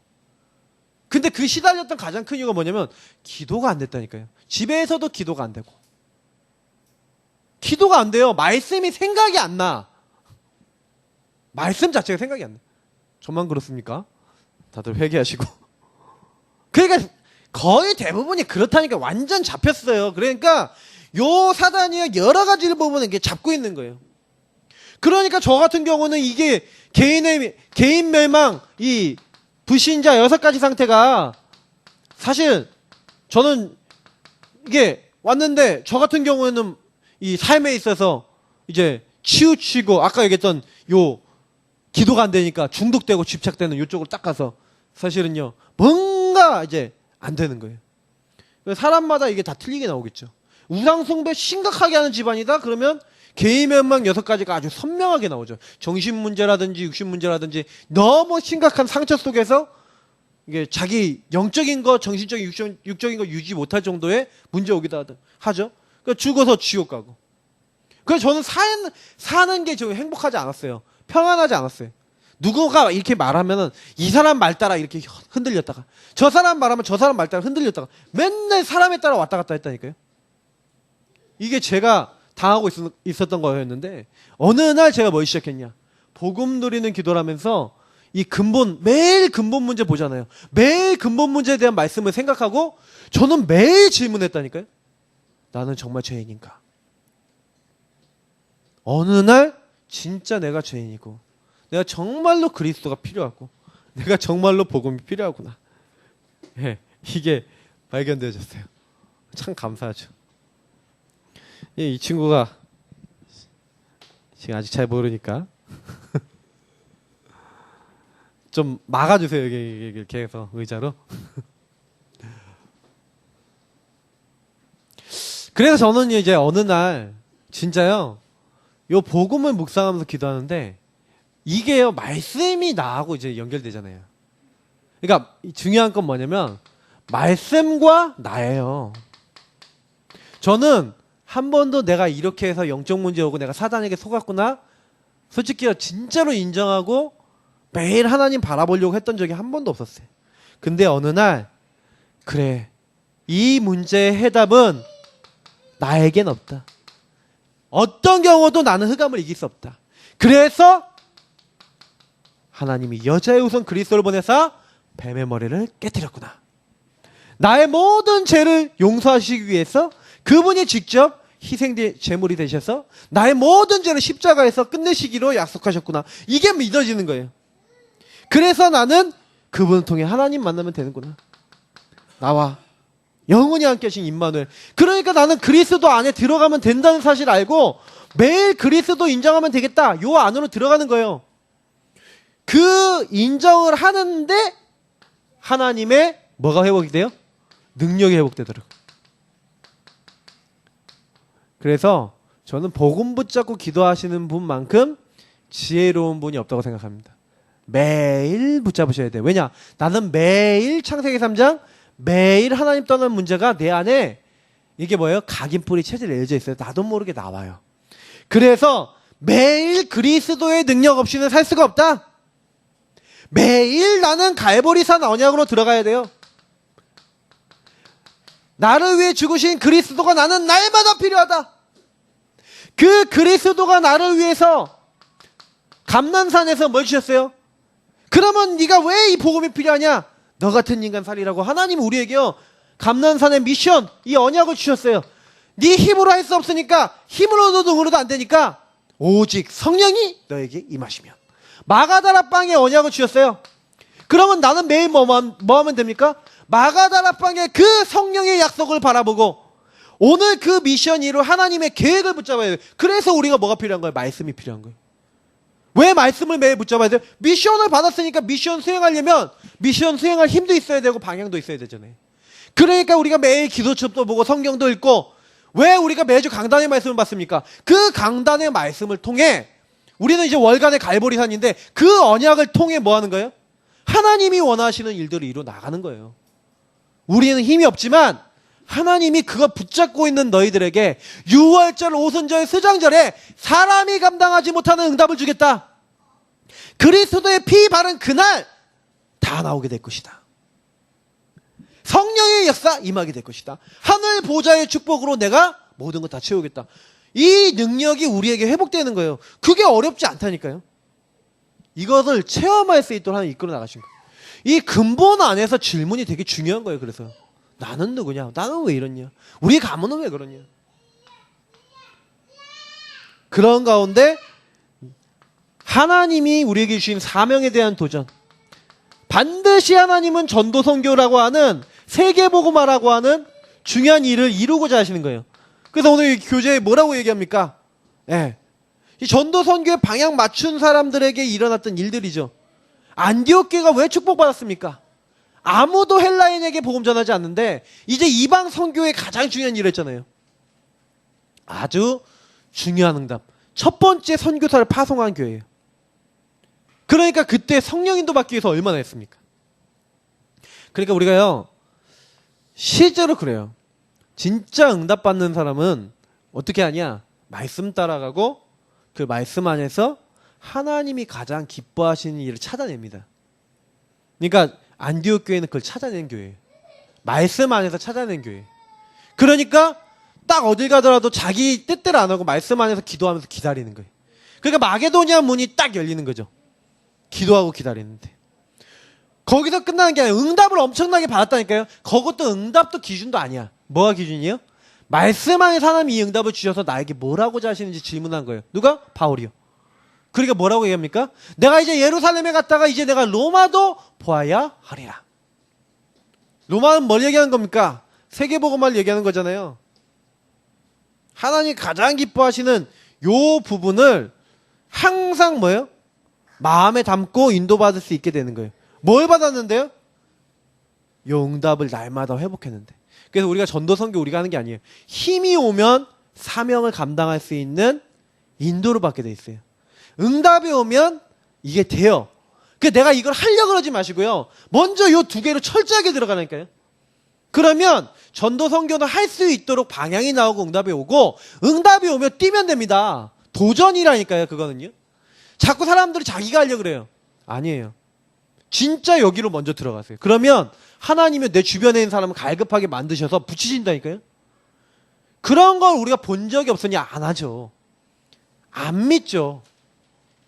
근데 그 시달렸던 가장 큰 이유가 뭐냐면 기도가 안 됐다니까요. 집에서도 기도가 안 되고. 기도가 안 돼요. 말씀이 생각이 안 나. 말씀 자체가 생각이 안 나. 저만 그렇습니까? 다들 회개하시고. 그러니까 거의 대부분이 그렇다니까 완전 잡혔어요. 그러니까 요 사단이 여러 가지를 보면 이게 잡고 있는 거예요. 그러니까 저 같은 경우는 이게 개인 멸망, 이 불신자 6가지 상태가 사실 저는 이게 왔는데 저 같은 경우에는 이 삶에 있어서 이제 치우치고 아까 얘기했던 요 기도가 안 되니까 중독되고 집착되는 요쪽으로 딱 가서 사실은요 뭔가 이제 안 되는 거예요. 사람마다 이게 다 틀리게 나오겠죠. 우상숭배 심각하게 하는 집안이다 그러면 개인 멸망 6가지가 아주 선명하게 나오죠. 정신 문제라든지 육신 문제라든지 너무 심각한 상처 속에서 이게 자기 영적인 거, 정신적인, 육적인 거 유지 못할 정도의 문제 오기도 하죠. 그러니까 죽어서 지옥 가고. 그래서 저는 사는 게 좀 행복하지 않았어요. 평안하지 않았어요. 누구가 이렇게 말하면은 이 사람 말 따라 이렇게 흔들렸다가 저 사람 말하면 저 사람 말 따라 흔들렸다가 맨날 사람에 따라 왔다 갔다 했다니까요. 이게 제가 당하고 있었던 거였는데 어느 날 제가 뭘 시작했냐. 복음 누리는 기도를 하면서 이 매일 근본 문제 보잖아요. 매일 근본 문제에 대한 말씀을 생각하고 저는 매일 질문했다니까요. 나는 정말 죄인인가? 어느 날 진짜 내가 죄인이고 내가 정말로 그리스도가 필요하고 내가 정말로 복음이 필요하구나. 예, 이게 발견되어졌어요. 참 감사하죠. 예, 이 친구가 지금 아직 잘 모르니까 좀 막아주세요. 이렇게 해서 의자로. 그래서 저는 이제 어느 날 진짜요 요 복음을 묵상하면서 기도하는데 이게요 말씀이 나하고 이제 연결되잖아요. 그러니까 중요한 건 뭐냐면 말씀과 나예요. 저는 한 번도 내가 이렇게 해서 영적 문제 오고 내가 사단에게 속았구나 솔직히 진짜로 인정하고 매일 하나님 바라보려고 했던 적이 한 번도 없었어요. 근데 어느 날 그래 이 문제의 해답은 나에겐 없다. 어떤 경우도 나는 흑암을 이길 수 없다. 그래서 하나님이 여자의 우선 그리스도를 보내사 뱀의 머리를 깨뜨렸구나. 나의 모든 죄를 용서하시기 위해서 그분이 직접 제물이 되셔서 나의 모든 죄를 십자가에서 끝내시기로 약속하셨구나. 이게 믿어지는 거예요. 그래서 나는 그분을 통해 하나님 만나면 되는구나. 나와 영원히 함께 하신 임마누엘. 그러니까 나는 그리스도 안에 들어가면 된다는 사실을 알고 매일 그리스도 인정하면 되겠다. 요 안으로 들어가는 거예요. 그 인정을 하는데 하나님의 뭐가 회복이 돼요? 능력이 회복되도록. 그래서 저는 복음 붙잡고 기도하시는 분만큼 지혜로운 분이 없다고 생각합니다. 매일 붙잡으셔야 돼요. 왜냐? 나는 매일 창세기 3장 매일 하나님 떠난 문제가 내 안에 이게 뭐예요? 각인뿌리 체질에 내려져 있어요. 나도 모르게 나와요. 그래서 매일 그리스도의 능력 없이는 살 수가 없다. 매일 나는 갈보리산 언약으로 들어가야 돼요. 나를 위해 죽으신 그리스도가 나는 날마다 필요하다. 그 그리스도가 나를 위해서 감난산에서 뭘 주셨어요? 그러면 네가 왜 이 복음이 필요하냐? 너 같은 인간 살리라고 하나님 우리에게요 감난산의 미션 이 언약을 주셨어요. 네 힘으로 할 수 없으니까 힘으로도 능으로도 안 되니까 오직 성령이 너에게 임하시면 마가다라 빵의 언약을 주셨어요. 그러면 나는 매일 뭐 하면 됩니까? 마가다라 빵의 그 성령의 약속을 바라보고 오늘 그 미션 이루 하나님의 계획을 붙잡아야 돼요. 그래서 우리가 뭐가 필요한 거예요? 말씀이 필요한 거예요. 왜 말씀을 매일 붙잡아야 돼요? 미션을 받았으니까 미션 수행하려면 미션 수행할 힘도 있어야 되고 방향도 있어야 되잖아요. 그러니까 우리가 매일 기도첩도 보고 성경도 읽고 왜 우리가 매주 강단의 말씀을 받습니까? 그 강단의 말씀을 통해 우리는 이제 월간의 갈보리산인데 그 언약을 통해 뭐 하는 거예요? 하나님이 원하시는 일들을 이루어 나가는 거예요. 우리는 힘이 없지만 하나님이 그거 붙잡고 있는 너희들에게 6월절, 오순절, 수장절에 사람이 감당하지 못하는 응답을 주겠다. 그리스도의 피 바른 그날 다 나오게 될 것이다. 성령의 역사 임하게 될 것이다. 하늘 보좌의 축복으로 내가 모든 거 다 채우겠다. 이 능력이 우리에게 회복되는 거예요. 그게 어렵지 않다니까요. 이것을 체험할 수 있도록 하나님 이끌어 나가신 거예요. 이 근본 안에서 질문이 되게 중요한 거예요. 그래서 나는 누구냐? 나는 왜 이러냐? 우리 가문은 왜 그러냐? 그런 가운데 하나님이 우리에게 주신 사명에 대한 도전. 반드시 하나님은 전도 선교라고 하는 세계복음화라고 하는 중요한 일을 이루고자 하시는 거예요. 그래서 오늘 교재에 뭐라고 얘기합니까? 예. 이 전도 선교의 방향 맞춘 사람들에게 일어났던 일들이죠. 안디옥 교회가 왜 축복받았습니까? 아무도 헬라인에게 복음 전하지 않는데 이제 이방 선교의 가장 중요한 일을 했잖아요. 아주 중요한 응답. 첫 번째 선교사를 파송한 교회예요. 그러니까 그때 성령인도 받기 위해서 얼마나 했습니까? 그러니까 우리가요, 실제로 그래요. 진짜 응답받는 사람은 어떻게 하냐? 말씀 따라가고 그 말씀 안에서 하나님이 가장 기뻐하시는 일을 찾아냅니다. 그러니까 안디옥 교회는 그걸 찾아낸 교회예요. 말씀 안에서 찾아낸 교회예요. 그러니까 딱 어딜 가더라도 자기 뜻대로 안 하고 말씀 안에서 기도하면서 기다리는 거예요. 그러니까 마게도니아 문이 딱 열리는 거죠. 기도하고 기다리는데. 거기서 끝나는 게 아니라 응답을 엄청나게 받았다니까요. 그것도 응답도 기준도 아니야. 뭐가 기준이에요? 말씀 안에서 하나님이 이 응답을 주셔서 나에게 뭘 하고자 하시는지 질문한 거예요. 누가? 바울이요. 그러니까 뭐라고 얘기합니까? 내가 이제 예루살렘에 갔다가 이제 내가 로마도 보아야 하리라. 로마는 뭘 얘기하는 겁니까? 세계복음화를 얘기하는 거잖아요. 하나님이 가장 기뻐하시는 요 부분을 항상 뭐예요? 마음에 담고 인도받을 수 있게 되는 거예요. 뭘 받았는데요? 요 응답을 날마다 회복했는데. 그래서 우리가 전도 선교 우리가 하는 게 아니에요. 힘이 오면 사명을 감당할 수 있는 인도를 받게 돼 있어요. 응답이 오면 이게 돼요. 그래서 내가 이걸 하려고 그러지 마시고요. 먼저 요 두 개로 철저하게 들어가라니까요. 그러면 전도 선교는 할 수 있도록 방향이 나오고 응답이 오고, 응답이 오면 뛰면 됩니다. 도전이라니까요. 그거는요. 자꾸 사람들이 자기가 하려고 그래요. 아니에요. 진짜 여기로 먼저 들어가세요. 그러면 하나님이 내 주변에 있는 사람을 갈급하게 만드셔서 붙이신다니까요. 그런 걸 우리가 본 적이 없으니 안 하죠. 안 믿죠.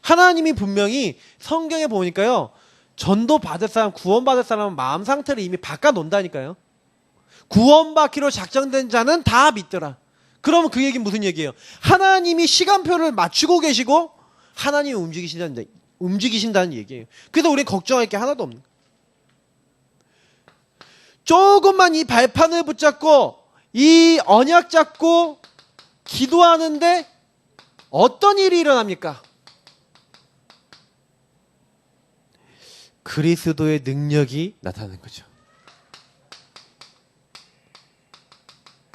하나님이 분명히 성경에 보니까요, 전도 받을 사람, 구원 받을 사람은 마음 상태를 이미 바꿔 놓는다니까요. 구원받기로 작정된 자는 다 믿더라. 그러면 그 얘기는 무슨 얘기예요? 하나님이 시간표를 맞추고 계시고 하나님이 움직이신다는 얘기예요. 그래서 우리는 걱정할 게 하나도 없는 거예요. 조금만 이 발판을 붙잡고 이 언약 잡고 기도하는데 어떤 일이 일어납니까? 그리스도의 능력이 나타나는 거죠.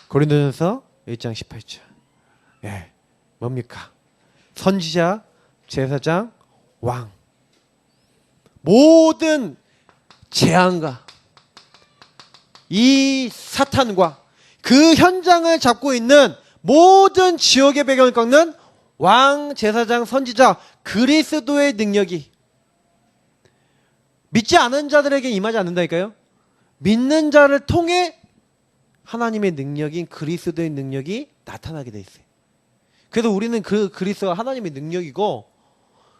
고린도전서 1장 18절. 예, 뭡니까? 선지자, 제사장, 왕. 모든 재앙과 이 사탄과 그 현장을 잡고 있는 모든 지옥의 배경을 꺾는 왕, 제사장, 선지자, 그리스도의 능력이 믿지 않은 자들에게 임하지 않는다니까요. 믿는 자를 통해 하나님의 능력인 그리스도의 능력이 나타나게 돼 있어요. 그래서 우리는 그 그리스도가 하나님의 능력이고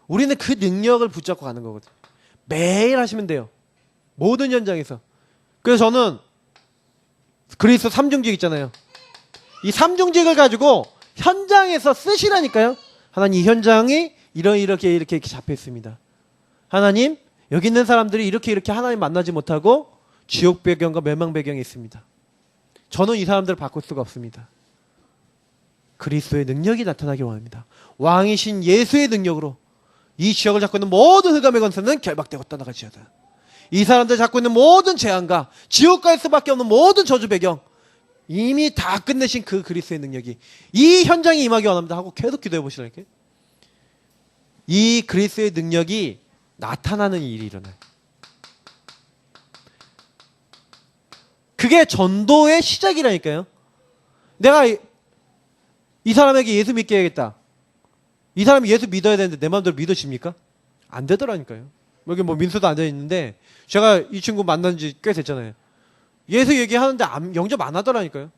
우리는 그 능력을 붙잡고 가는 거거든요. 매일 하시면 돼요. 모든 현장에서. 그래서 저는 그리스도 삼중직 있잖아요. 이 삼중직을 가지고 현장에서 쓰시라니까요. 하나님 이 현장이 이렇게 잡혀 있습니다. 하나님 여기 있는 사람들이 이렇게 하나님 만나지 못하고 지옥 배경과 멸망 배경이 있습니다. 저는 이 사람들을 바꿀 수가 없습니다. 그리스도의 능력이 나타나기 원합니다. 왕이신 예수의 능력으로 이 지역을 잡고 있는 모든 흑암의 권세는 결박되고 떠나갈지어다. 이 사람들 잡고 있는 모든 재앙과 지옥 갈 수밖에 없는 모든 저주 배경 이미 다 끝내신 그 그리스도의 능력이 이 현장에 임하기 원합니다 하고 계속 기도해 보시라니까요. 이 그리스도의 능력이 나타나는 일이 일어나요. 그게 전도의 시작이라니까요. 내가 이 사람에게 예수 믿게 해야겠다. 이 사람이 예수 믿어야 되는데 내 마음대로 믿어집니까? 안 되더라니까요. 여기 민수도 앉아있는데 제가 이 친구 만난 지 꽤 됐잖아요. 예수 얘기하는데 영접 안 하더라니까요.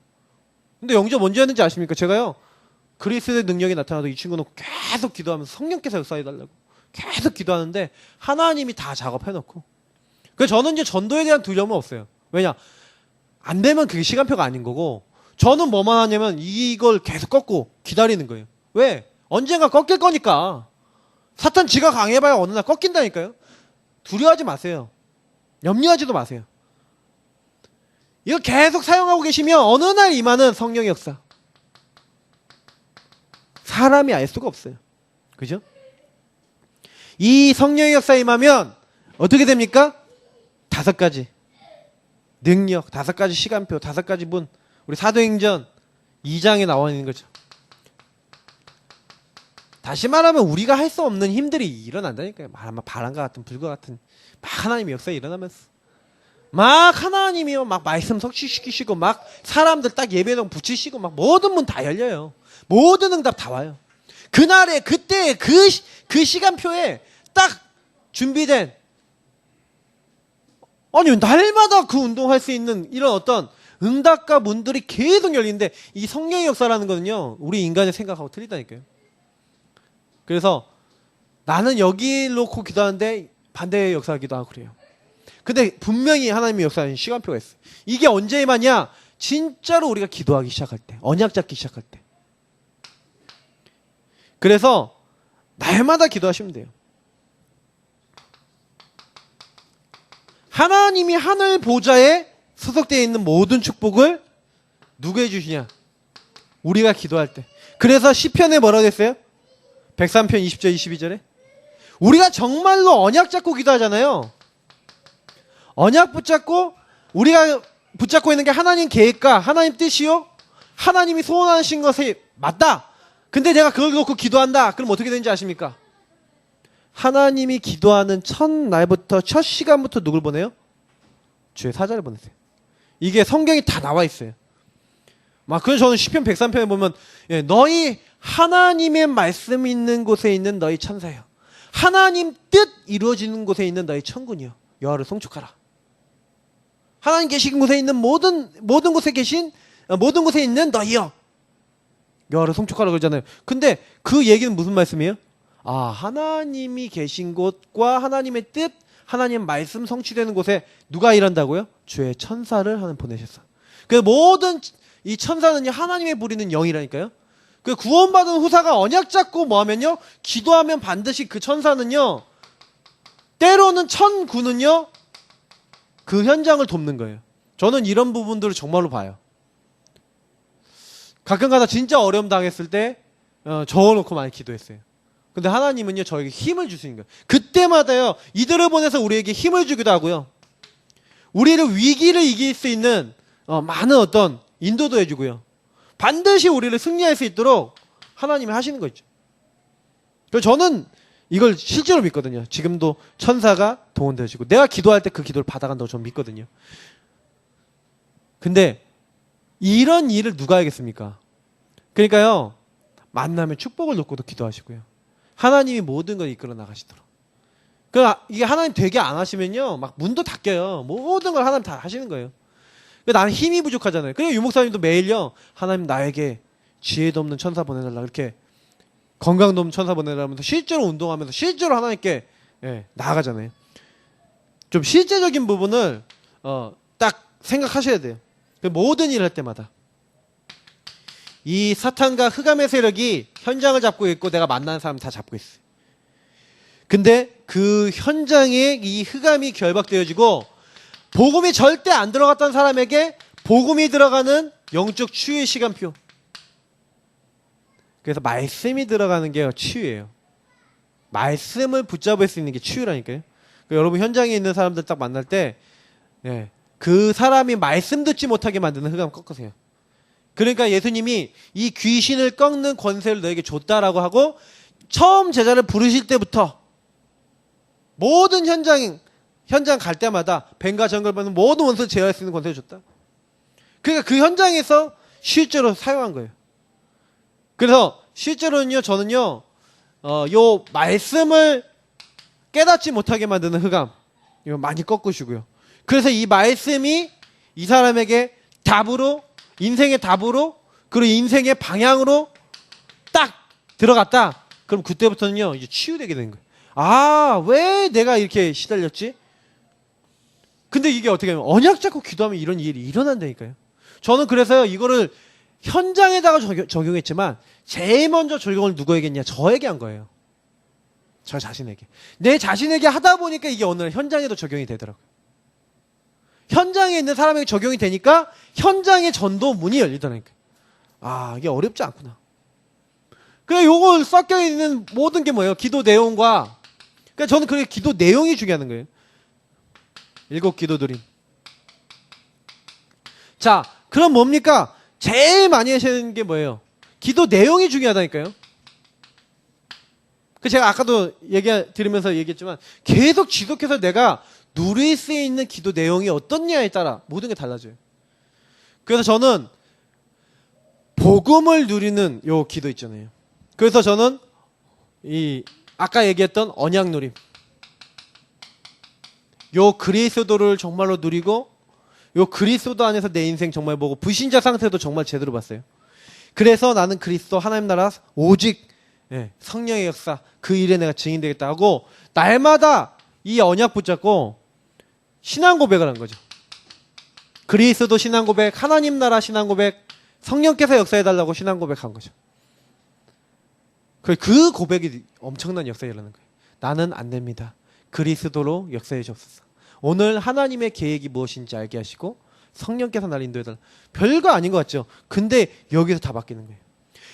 근데 영접 언제 했는지 아십니까? 제가요, 그리스도의 능력이 나타나도 이 친구는 계속 기도하면서 성령께서 역사해달라고 계속 기도하는데 하나님이 다 작업해놓고. 그래서 저는 이제 전도에 대한 두려움은 없어요. 왜냐? 안 되면 그게 시간표가 아닌 거고, 저는 뭐만 하냐면 이걸 계속 꺾고 기다리는 거예요. 왜? 언젠가 꺾일 거니까. 사탄 지가 강해봐야 어느 날 꺾인다니까요. 두려워하지 마세요. 염려하지도 마세요. 이거 계속 사용하고 계시면 어느 날 임하는 성령의 역사. 사람이 알 수가 없어요. 그죠? 이 성령의 역사 임하면 어떻게 됩니까? 5가지. 능력, 5가지 시간표, 5가지 문. 우리 사도행전 2장에 나와 있는 거죠. 다시 말하면 우리가 할 수 없는 힘들이 일어난다니까요. 바람과 같은 불과 같은 막 하나님의 역사에 일어나면서 막 하나님이요 막 말씀 성취시키시고 막 사람들 딱 예배당 붙이시고 막 모든 문 다 열려요. 모든 응답 다 와요. 그날에 그때 그 시간표에 딱 준비된, 아니 날마다 그 운동할 수 있는 이런 어떤 응답과 문들이 계속 열리는데, 이 성령의 역사라는 거는요 우리 인간의 생각하고 틀리다니까요. 그래서 나는 여기를 놓고 기도하는데 반대의 역사하기도 하고 그래요. 근데 분명히 하나님의 역사는 시간표가 있어요. 이게 언제 임하냐? 진짜로 우리가 기도하기 시작할 때, 언약 잡기 시작할 때. 그래서 날마다 기도하시면 돼요. 하나님이 하늘 보좌에 소속되어 있는 모든 축복을 누구에 주시냐? 우리가 기도할 때. 그래서 시편에 뭐라고 했어요? 103편 20절 22절에 우리가 정말로 언약 잡고 기도하잖아요. 언약 붙잡고, 우리가 붙잡고 있는 게 하나님 계획과 하나님 뜻이요, 하나님이 소원하신 것이 맞다. 근데 내가 그걸 놓고 기도한다. 그럼 어떻게 되는지 아십니까? 하나님이 기도하는 첫날부터, 첫 시간부터 누굴 보내요? 주의 사자를 보내세요. 이게 성경이 다 나와 있어요. 그래서 저는 시편 103편에 보면, 너희 하나님의 말씀이 있는 곳에 있는 너희 천사여, 하나님 뜻 이루어지는 곳에 있는 너희 천군이여, 여호와를 송축하라. 하나님 계신 곳에 있는 모든 곳에 있는 너희여, 여호와를 송축하라 그러잖아요. 근데 그 얘기는 무슨 말씀이에요? 하나님이 계신 곳과 하나님의 뜻, 하나님 말씀 성취되는 곳에 누가 일한다고요? 주의 천사를 하나님 보내셨어. 그 모든 이 천사는요 하나님의 부리는 영이라니까요. 그 구원받은 후사가 언약 잡고 뭐 하면요, 기도하면 반드시 그 천사는요, 때로는 천군은요 그 현장을 돕는 거예요. 저는 이런 부분들을 정말로 봐요. 가끔가다 진짜 어려움 당했을 때 저어놓고 많이 기도했어요. 근데 하나님은요 저에게 힘을 주시는 거예요. 그때마다요 이들을 보내서 우리에게 힘을 주기도 하고요, 우리를 위기를 이길 수 있는 많은 어떤 인도도 해주고요, 반드시 우리를 승리할 수 있도록 하나님이 하시는 거 있죠. 그래서 저는 이걸 실제로 믿거든요. 지금도 천사가 동원되어지고 내가 기도할 때 그 기도를 받아간다고 저는 믿거든요. 근데 이런 일을 누가 하겠습니까? 그러니까요, 만나면 축복을 놓고도 기도하시고요, 하나님이 모든 걸 이끌어 나가시도록. 이게 하나님 되게 안 하시면요 막 문도 닫혀요. 모든 걸 하나님 다 하시는 거예요. 나는 힘이 부족하잖아요. 그래서 유목사님도 매일요, 하나님 나에게 지혜도 없는 천사 보내달라, 이렇게 건강도 없는 천사 보내달라 하면서 실제로 운동하면서 실제로 하나님께 나아가잖아요. 좀 실제적인 부분을 딱 생각하셔야 돼요. 모든 일을 할 때마다 이 사탄과 흑암의 세력이 현장을 잡고 있고 내가 만나는 사람 다 잡고 있어요. 근데 그 현장에 이 흑암이 결박되어지고 복음이 절대 안 들어갔던 사람에게 복음이 들어가는 영적 치유의 시간표. 그래서 말씀이 들어가는 게 치유예요. 말씀을 붙잡을 수 있는 게 치유라니까요. 여러분 현장에 있는 사람들 딱 만날 때 그 사람이 말씀 듣지 못하게 만드는 흑암 꺾으세요. 그러니까 예수님이 이 귀신을 꺾는 권세를 너에게 줬다라고 하고 처음 제자를 부르실 때부터 모든 현장 갈 때마다 뱀과 정글 받는 모든 원수를 제어할 수 있는 권세를 줬다. 그러니까 그 현장에서 실제로 사용한 거예요. 그래서 실제로는요, 저는요, 요 말씀을 깨닫지 못하게 만드는 흑암, 이거 많이 꺾으시고요. 그래서 이 말씀이 이 사람에게 답으로, 인생의 답으로, 그리고 인생의 방향으로 딱 들어갔다. 그럼 그때부터는요, 이제 치유되게 되는 거예요. 아, 왜 내가 이렇게 시달렸지? 근데 이게 어떻게 하면 언약 잡고 기도하면 이런 일이 일어난다니까요. 저는 그래서 이거를 현장에다가 적용했지만 제일 먼저 적용을 누구에게 했냐? 저에게 한 거예요. 저 자신에게. 내 자신에게 하다 보니까 이게 어느 날 현장에도 적용이 되더라고요. 현장에 있는 사람에게 적용이 되니까 현장의 전도 문이 열리더라니까요. 아, 이게 어렵지 않구나. 그래, 요걸 섞여 있는 모든 게 뭐예요? 기도 내용과. 그러니까 저는 그게 기도 내용이 중요한 거예요. 7 기도 드림. 자, 그럼 뭡니까? 제일 많이 하시는 게 뭐예요? 기도 내용이 중요하다니까요. 그 제가 아까도 들으면서 얘기했지만 계속 지속해서 내가 누릴 수 있는 기도 내용이 어떻냐에 따라 모든 게 달라져요. 그래서 저는 복음을 누리는 요 기도 있잖아요. 그래서 저는 이 아까 얘기했던 언약 누림, 요 그리스도를 정말로 누리고 요 그리스도 안에서 내 인생 정말 보고 불신자 상태도 정말 제대로 봤어요. 그래서 나는 그리스도 하나님 나라 오직 성령의 역사 그 일에 내가 증인되겠다 하고 날마다 이 언약 붙잡고 신앙 고백을 한 거죠. 그리스도 신앙 고백, 하나님 나라 신앙 고백, 성령께서 역사해달라고 신앙 고백한 거죠. 그 고백이 엄청난 역사에 일어나는 거예요. 나는 안 됩니다. 그리스도로 역사해 주옵소서. 오늘 하나님의 계획이 무엇인지 알게 하시고 성령께서 날 인도해달라. 별거 아닌 것 같죠? 근데 여기서 다 바뀌는 거예요.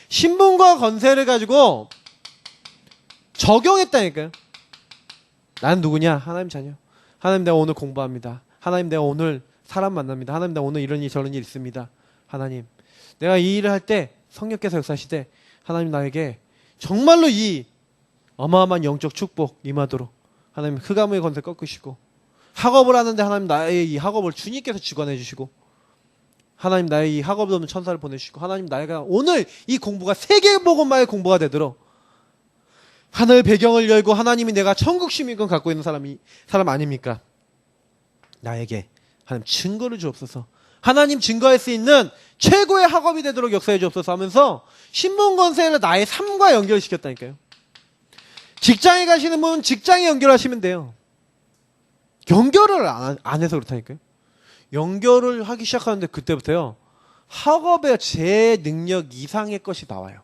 신분과 권세를 가지고 적용했다니까요. 나는 누구냐? 하나님 자녀. 하나님 내가 오늘 공부합니다. 하나님 내가 오늘 사람 만납니다. 하나님 내가 오늘 이런 일 저런 일 있습니다. 하나님 내가 이 일을 할 때 성령께서 역사하시되 하나님 나에게 정말로 이 어마어마한 영적 축복 임하도록 하나님 흑암의 권세 꺾으시고 학업을 하는데 하나님 나의 이 학업을 주님께서 주관해 주시고 하나님 나의 이 학업을 없는 천사를 보내주시고 하나님 나가 오늘 이 공부가 세계복음화의 공부가 되도록 하늘 배경을 열고 하나님이 내가 천국 시민권 갖고 있는 사람 아닙니까? 나에게 하나님 증거를 주옵소서. 하나님 증거할 수 있는 최고의 학업이 되도록 역사해 주옵소서 하면서 신분 권세를 나의 삶과 연결시켰다니까요. 직장에 가시는 분은 직장에 연결하시면 돼요. 연결을 안 해서 그렇다니까요. 연결을 하기 시작하는데 그때부터요. 학업의 제 능력 이상의 것이 나와요.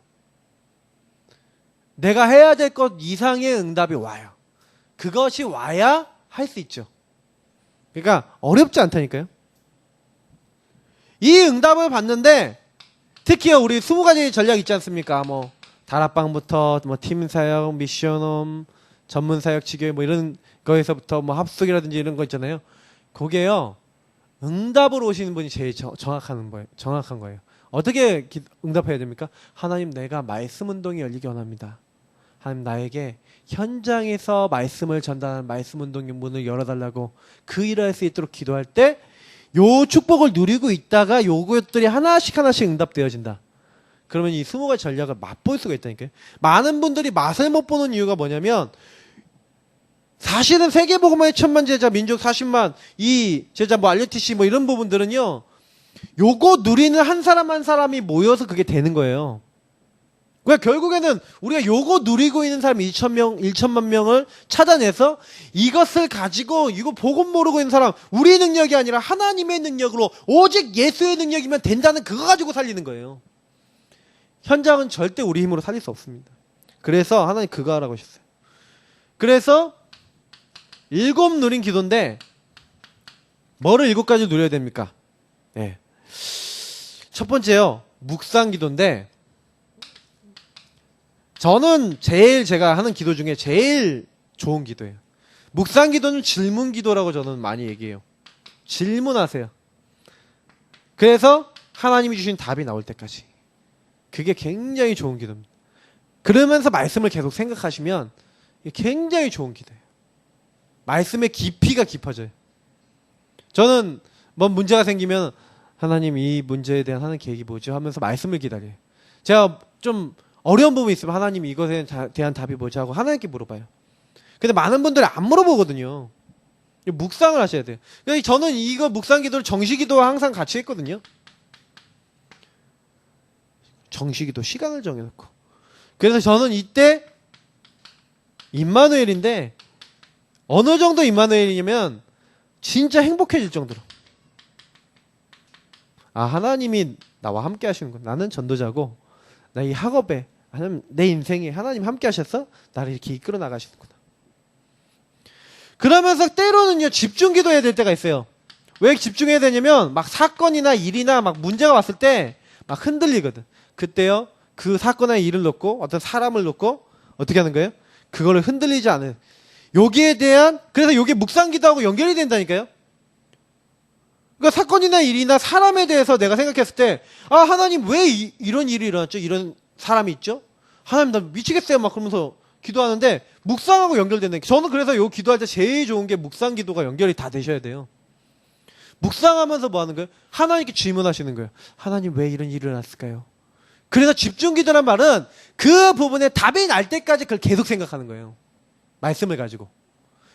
내가 해야 될 것 이상의 응답이 와요. 그것이 와야 할 수 있죠. 그러니까 어렵지 않다니까요. 이 응답을 받는데 특히 우리 20가지 전략 있지 않습니까? 뭐 다락방부터 뭐 팀사역, 미션홈, 전문사역 지교 뭐 이런 거에서부터 뭐 합숙이라든지 이런 거 있잖아요. 그게요. 응답으로 오시는 분이 제일 정확한 거예요. 어떻게 응답해야 됩니까? 하나님 내가 말씀 운동이 열리기 원합니다. 하나님 나에게 현장에서 말씀을 전달하는 말씀 운동의 문을 열어달라고 그 일을 할 수 있도록 기도할 때 요 축복을 누리고 있다가 요것들이 하나씩 응답되어진다. 그러면 이 20가지 전략을 맛볼 수가 있다니까요. 많은 분들이 맛을 못 보는 이유가 뭐냐면 사실은 세계복음화의 1000만 제자, 민족 40만, 이 제자 뭐 RUTC 뭐 이런 부분들은요. 요거 누리는 한 사람 한 사람이 모여서 그게 되는 거예요. 그러니까 결국에는 우리가 요거 누리고 있는 사람 1천만 명을 찾아내서 이것을 가지고 이거 복음 모르고 있는 사람 우리 능력이 아니라 하나님의 능력으로 오직 예수의 능력이면 된다는 그거 가지고 살리는 거예요. 현장은 절대 우리 힘으로 살릴 수 없습니다. 그래서 하나님 그거 하라고 하셨어요. 그래서 7 누린 기도인데 뭐를 7가지 누려야 됩니까? 네. 첫 번째요. 묵상 기도인데 저는 제가 하는 기도 중에 제일 좋은 기도예요. 묵상 기도는 질문 기도라고 저는 많이 얘기해요. 질문하세요. 그래서 하나님이 주신 답이 나올 때까지. 그게 굉장히 좋은 기도입니다. 그러면서 말씀을 계속 생각하시면 굉장히 좋은 기도예요. 말씀의 깊이가 깊어져요. 저는 뭐 문제가 생기면 하나님 이 문제에 대한 하는 계획이 뭐죠? 하면서 말씀을 기다려요. 제가 좀 어려운 부분이 있으면 하나님 이것에 대한 답이 뭐지 하고 하나님께 물어봐요. 근데 많은 분들이 안 물어보거든요. 묵상을 하셔야 돼요. 그래서 저는 이거 묵상 기도를 정시 기도와 항상 같이 했거든요. 정시 기도 시간을 정해놓고. 그래서 저는 이때 임마누엘인데 어느 정도 임마누엘이냐면 진짜 행복해질 정도로. 아, 하나님이 나와 함께 하시는구나. 나는 전도자고 나 이 학업에 아니면 내 인생에 하나님 함께 하셔서 나를 이렇게 이끌어 나가시는구나. 그러면서 때로는요 집중 기도해야 될 때가 있어요. 왜 집중해야 되냐면 막 사건이나 일이나 막 문제가 왔을 때 막 흔들리거든. 그때요 그 사건이나 일을 놓고 어떤 사람을 놓고 어떻게 하는 거예요? 그거를 흔들리지 않은 여기에 대한 그래서 여기 묵상 기도하고 연결이 된다니까요. 그러니까 사건이나 일이나 사람에 대해서 내가 생각했을 때 아 하나님 왜 이런 일이 일어났죠? 이런 사람이 있죠? 하나님 나 미치겠어요 막 그러면서 기도하는데 묵상하고 연결되는 저는 그래서 요 기도할 때 제일 좋은 게 묵상 기도가 연결이 다 되셔야 돼요. 묵상하면서 뭐 하는 거예요? 하나님께 질문하시는 거예요. 하나님 왜 이런 일이 일어났을까요? 그래서 집중 기도란 말은 그 부분에 답이 날 때까지 그걸 계속 생각하는 거예요. 말씀을 가지고.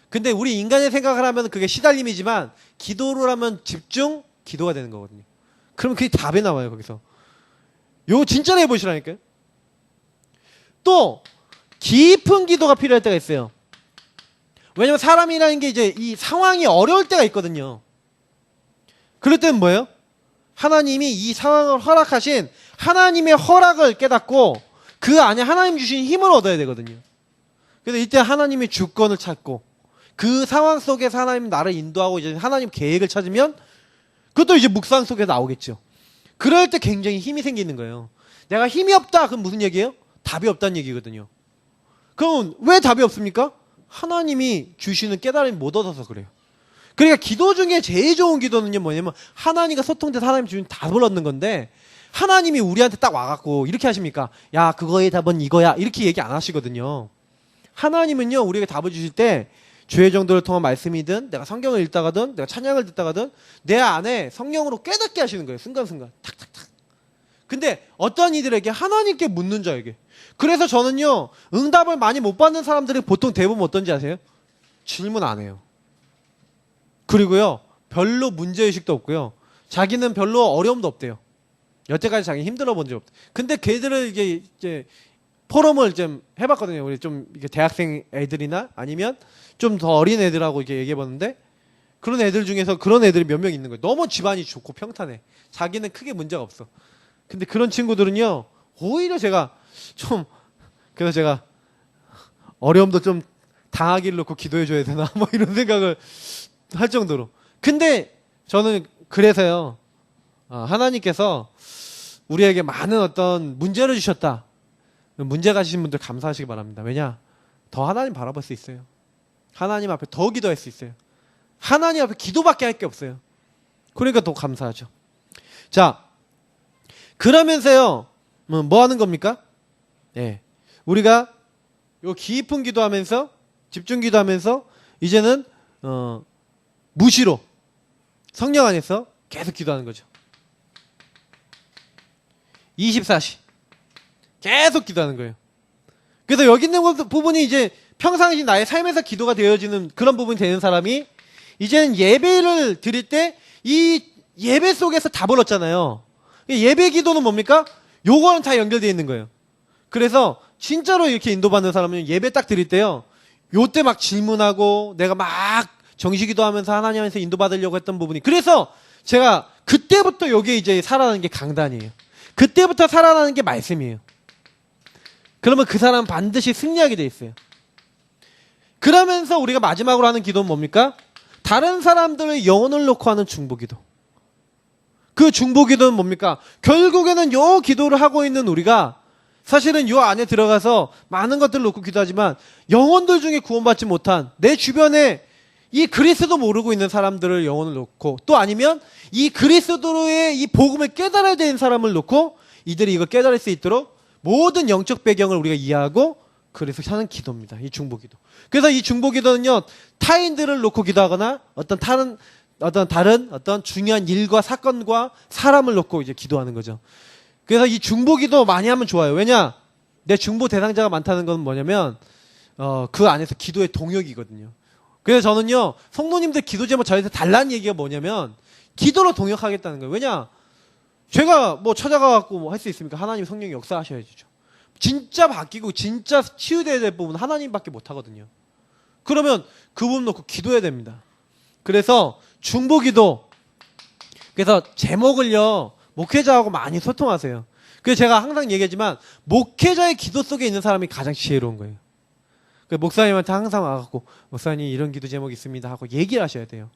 근데 우리 인간의 생각을 하면 그게 시달림이지만 기도를 하면 집중 기도가 되는 거거든요. 그러면 그게 답이 나와요 거기서. 요거 진짜로 해보시라니까요. 또 깊은 기도가 필요할 때가 있어요. 왜냐면 사람이라는 게 이제 이 상황이 어려울 때가 있거든요. 그럴 때는 뭐예요? 하나님이 이 상황을 허락하신 하나님의 허락을 깨닫고 그 안에 하나님 주신 힘을 얻어야 되거든요. 그래서 이때 하나님의 주권을 찾고 그 상황 속에서 하나님 나를 인도하고 이제 하나님 계획을 찾으면 그것도 이제 묵상 속에 나오겠죠. 그럴 때 굉장히 힘이 생기는 거예요. 내가 힘이 없다 그럼 무슨 얘기예요? 답이 없다는 얘기거든요. 그럼 왜 답이 없습니까? 하나님이 주시는 깨달음이 못 얻어서 그래요. 그러니까 기도 중에 제일 좋은 기도는요 뭐냐면 하나님과 소통돼서 하나님 주신 답을 얻는 건데 하나님이 우리한테 딱 와갖고 이렇게 하십니까? 야 그거의 답은 이거야 이렇게 얘기 안 하시거든요. 하나님은요 우리에게 답을 주실 때 주의 정도를 통한 말씀이든 내가 성경을 읽다가든 내가 찬양을 듣다가든 내 안에 성령으로 깨닫게 하시는 거예요. 순간순간 탁탁탁. 근데 어떤 이들에게 하나님께 묻는 자에게 그래서 저는요 응답을 많이 못 받는 사람들이 보통 대부분 어떤지 아세요? 질문 안 해요. 그리고요 별로 문제의식도 없고요 자기는 별로 어려움도 없대요. 여태까지 자기 힘들어 본 적 없대. 근데 걔들을 이제 포럼을 좀 해봤거든요. 우리 좀 이게 대학생 애들이나 아니면 좀 더 어린 애들하고 이렇게 얘기해봤는데 그런 애들 중에서 그런 애들이 몇 명 있는 거예요. 너무 집안이 좋고 평탄해. 자기는 크게 문제가 없어. 근데 그런 친구들은요 오히려 제가 좀 그래서 제가 어려움도 좀 당하기를 놓고 기도해줘야 되나 뭐 이런 생각을 할 정도로. 근데 저는 그래서요 하나님께서 우리에게 많은 어떤 문제를 주셨다. 문제 가지신 분들 감사하시기 바랍니다. 왜냐? 더 하나님 바라볼 수 있어요. 하나님 앞에 더 기도할 수 있어요. 하나님 앞에 기도밖에 할 게 없어요. 그러니까 더 감사하죠. 자, 그러면서요 뭐 하는 겁니까? 예, 우리가 요 깊은 기도하면서 집중 기도하면서 이제는 무시로 성령 안에서 계속 기도하는 거죠. 24시 계속 기도하는 거예요. 그래서 여기 있는 부분이 이제 평상시 나의 삶에서 기도가 되어지는 그런 부분이 되는 사람이 이제는 예배를 드릴 때 이 예배 속에서 답을 얻잖아요. 예배 기도는 뭡니까? 요거는 다 연결되어 있는 거예요. 그래서 진짜로 이렇게 인도받는 사람은 예배 딱 드릴 때요 요때 막 질문하고 내가 막 정시기도 하면서 하나님한테 인도받으려고 했던 부분이 그래서 제가 그때부터 여기에 이제 살아나는 게 강단이에요. 그때부터 살아나는 게 말씀이에요. 그러면 그 사람은 반드시 승리하게 돼 있어요. 그러면서 우리가 마지막으로 하는 기도는 뭡니까? 다른 사람들의 영혼을 놓고 하는 중보기도. 그 중보기도는 뭡니까? 결국에는 요 기도를 하고 있는 우리가 사실은 요 안에 들어가서 많은 것들을 놓고 기도하지만 영혼들 중에 구원받지 못한 내 주변에 이 그리스도 모르고 있는 사람들을 영혼을 놓고 또 아니면 이 그리스도의 이 복음을 깨달아야 되는 사람을 놓고 이들이 이걸 깨달을 수 있도록 모든 영적 배경을 우리가 이해하고 그래서 하는 기도입니다. 이 중보기도. 그래서 이 중보기도는요 타인들을 놓고 기도하거나 어떤 다른 어떤 중요한 일과 사건과 사람을 놓고 이제 기도하는 거죠. 그래서 이 중보기도 많이 하면 좋아요. 왜냐? 내 중보 대상자가 많다는 건 뭐냐면 그 안에서 기도의 동역이거든요. 그래서 저는요, 성도님들 기도 제목 저희한테 달라는 얘기가 뭐냐면, 기도로 동역하겠다는 거예요. 왜냐? 제가 뭐 찾아가갖고 뭐 할 수 있습니까? 하나님 성령이 역사하셔야죠. 진짜 바뀌고 진짜 치유돼야 될 부분은 하나님밖에 못 하거든요. 그러면 그 부분 놓고 기도해야 됩니다. 그래서 중보기도, 그래서 제목을요, 목회자하고 많이 소통하세요. 그래서 제가 항상 얘기하지만, 목회자의 기도 속에 있는 사람이 가장 지혜로운 거예요. 그래서 목사님한테 항상 와갖고, 목사님 이런 기도 제목이 있습니다 하고 얘기를 하셔야 돼요.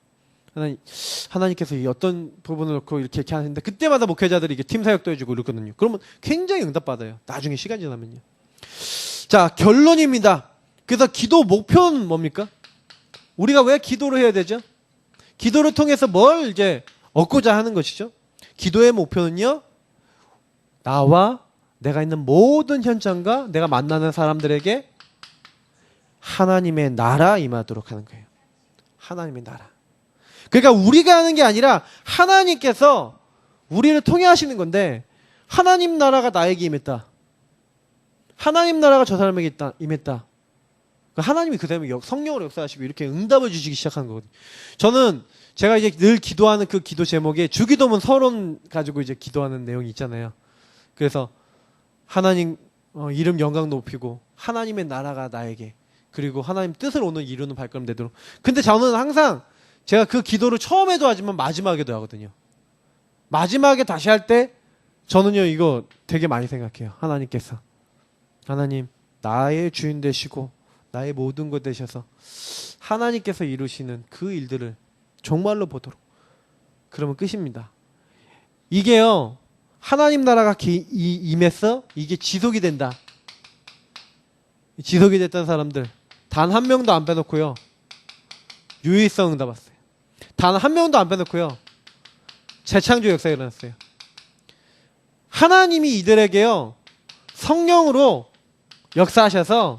하나님께서 이 어떤 부분을 놓고 이렇게 하는데, 그때마다 목회자들이 이게 팀 사역도 해주고 이러거든요. 그러면 굉장히 응답받아요. 나중에 시간 지나면요. 자, 결론입니다. 그래서 기도 목표는 뭡니까? 우리가 왜 기도를 해야 되죠? 기도를 통해서 뭘 이제 얻고자 하는 것이죠? 기도의 목표는요, 나와 내가 있는 모든 현장과 내가 만나는 사람들에게 하나님의 나라 임하도록 하는 거예요. 하나님의 나라. 그러니까 우리가 하는 게 아니라 하나님께서 우리를 통해 하시는 건데, 하나님 나라가 나에게 임했다. 하나님 나라가 저 사람에게 임했다. 그러니까 하나님이 그 사람에게 성령으로 역사하시고 이렇게 응답을 주시기 시작한 거거든요. 저는 제가 이제 늘 기도하는 그 기도 제목에 주기도문 서론 가지고 이제 기도하는 내용이 있잖아요. 그래서 하나님 이름 영광 높이고 하나님의 나라가 나에게, 그리고 하나님 뜻을 오늘 이루는 발걸음 되도록. 근데 저는 항상 제가 그 기도를 처음에도 하지만 마지막에도 하거든요. 마지막에 다시 할 때 저는요, 이거 되게 많이 생각해요. 하나님께서, 하나님 나의 주인 되시고 나의 모든 것 되셔서 하나님께서 이루시는 그 일들을 정말로 보도록. 그러면 끝입니다. 이게요, 하나님 나라가 임해서 이게 지속이 된다. 지속이 됐던 사람들 단 한 명도 안 빼놓고요, 유의성 응답했어요. 단 한 명도 안 빼놓고요, 재창조 역사가 일어났어요. 하나님이 이들에게요, 성령으로 역사하셔서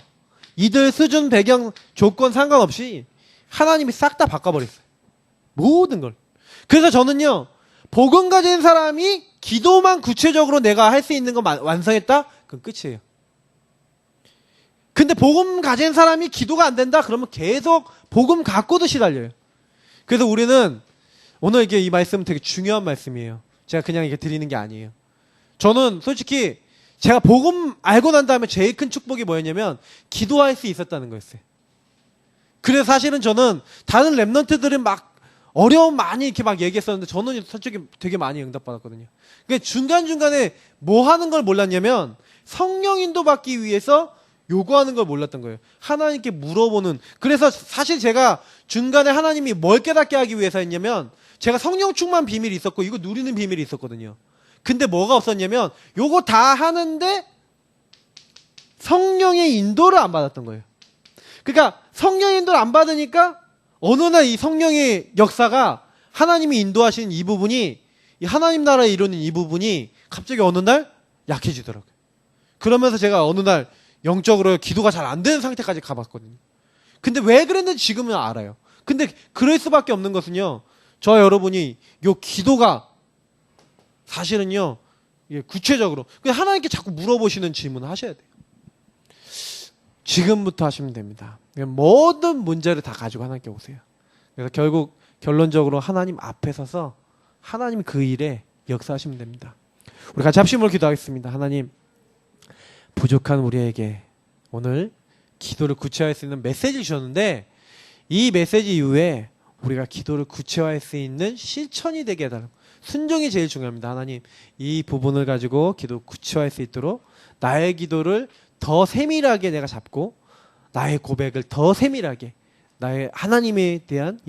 이들 수준, 배경, 조건 상관없이 하나님이 싹 다 바꿔버렸어요. 모든 걸. 그래서 저는요, 복음 가진 사람이 기도만 구체적으로 내가 할 수 있는 거 완성했다? 그건 끝이에요. 근데 복음 가진 사람이 기도가 안 된다? 그러면 계속 복음 갖고도 시달려요. 그래서 우리는 오늘 이게 이 말씀은 되게 중요한 말씀이에요. 제가 그냥 이게 드리는 게 아니에요. 저는 솔직히 제가 복음 알고 난 다음에 제일 큰 축복이 뭐였냐면 기도할 수 있었다는 거였어요. 그래서 사실은 저는 다른 랩런트들은 막 어려움 많이 이렇게 막 얘기했었는데 저는 솔직히 되게 많이 응답받았거든요. 그러니까 중간중간에 뭐 하는 걸 몰랐냐면 성령 인도 받기 위해서 요구하는 걸 몰랐던 거예요. 하나님께 물어보는. 그래서 사실 제가 중간에 하나님이 뭘 깨닫게 하기 위해서 했냐면, 제가 성령 충만 비밀이 있었고 이거 누리는 비밀이 있었거든요. 근데 뭐가 없었냐면 요거 다 하는데 성령의 인도를 안 받았던 거예요. 그러니까 성령의 인도를 안 받으니까 어느 날 이 성령의 역사가, 하나님이 인도하시는 이 부분이, 이 하나님 나라에 이루는 이 부분이 갑자기 어느 날 약해지더라고요. 그러면서 제가 어느 날 영적으로 기도가 잘 안 되는 상태까지 가봤거든요. 근데 왜 그랬는지 지금은 알아요. 근데 그럴 수밖에 없는 것은요, 저 여러분이 요 기도가 사실은요, 구체적으로 그냥 하나님께 자꾸 물어보시는 질문을 하셔야 돼요. 지금부터 하시면 됩니다. 모든 문제를 다 가지고 하나님께 오세요. 그래서 결국 결론적으로 하나님 앞에 서서 하나님 그 일에 역사하시면 됩니다. 우리 같이 합심으로 기도하겠습니다. 하나님, 부족한 우리에게 오늘 기도를 구체화할 수 있는 메시지를 주셨는데, 이 메시지 이후에 우리가 기도를 구체화할 수 있는 실천이 되게 해달라고. 순종이 제일 중요합니다. 하나님, 이 부분을 가지고 기도 구체화할 수 있도록 나의 기도를 더 세밀하게 내가 잡고, 나의 고백을 더 세밀하게, 나의 하나님에 대한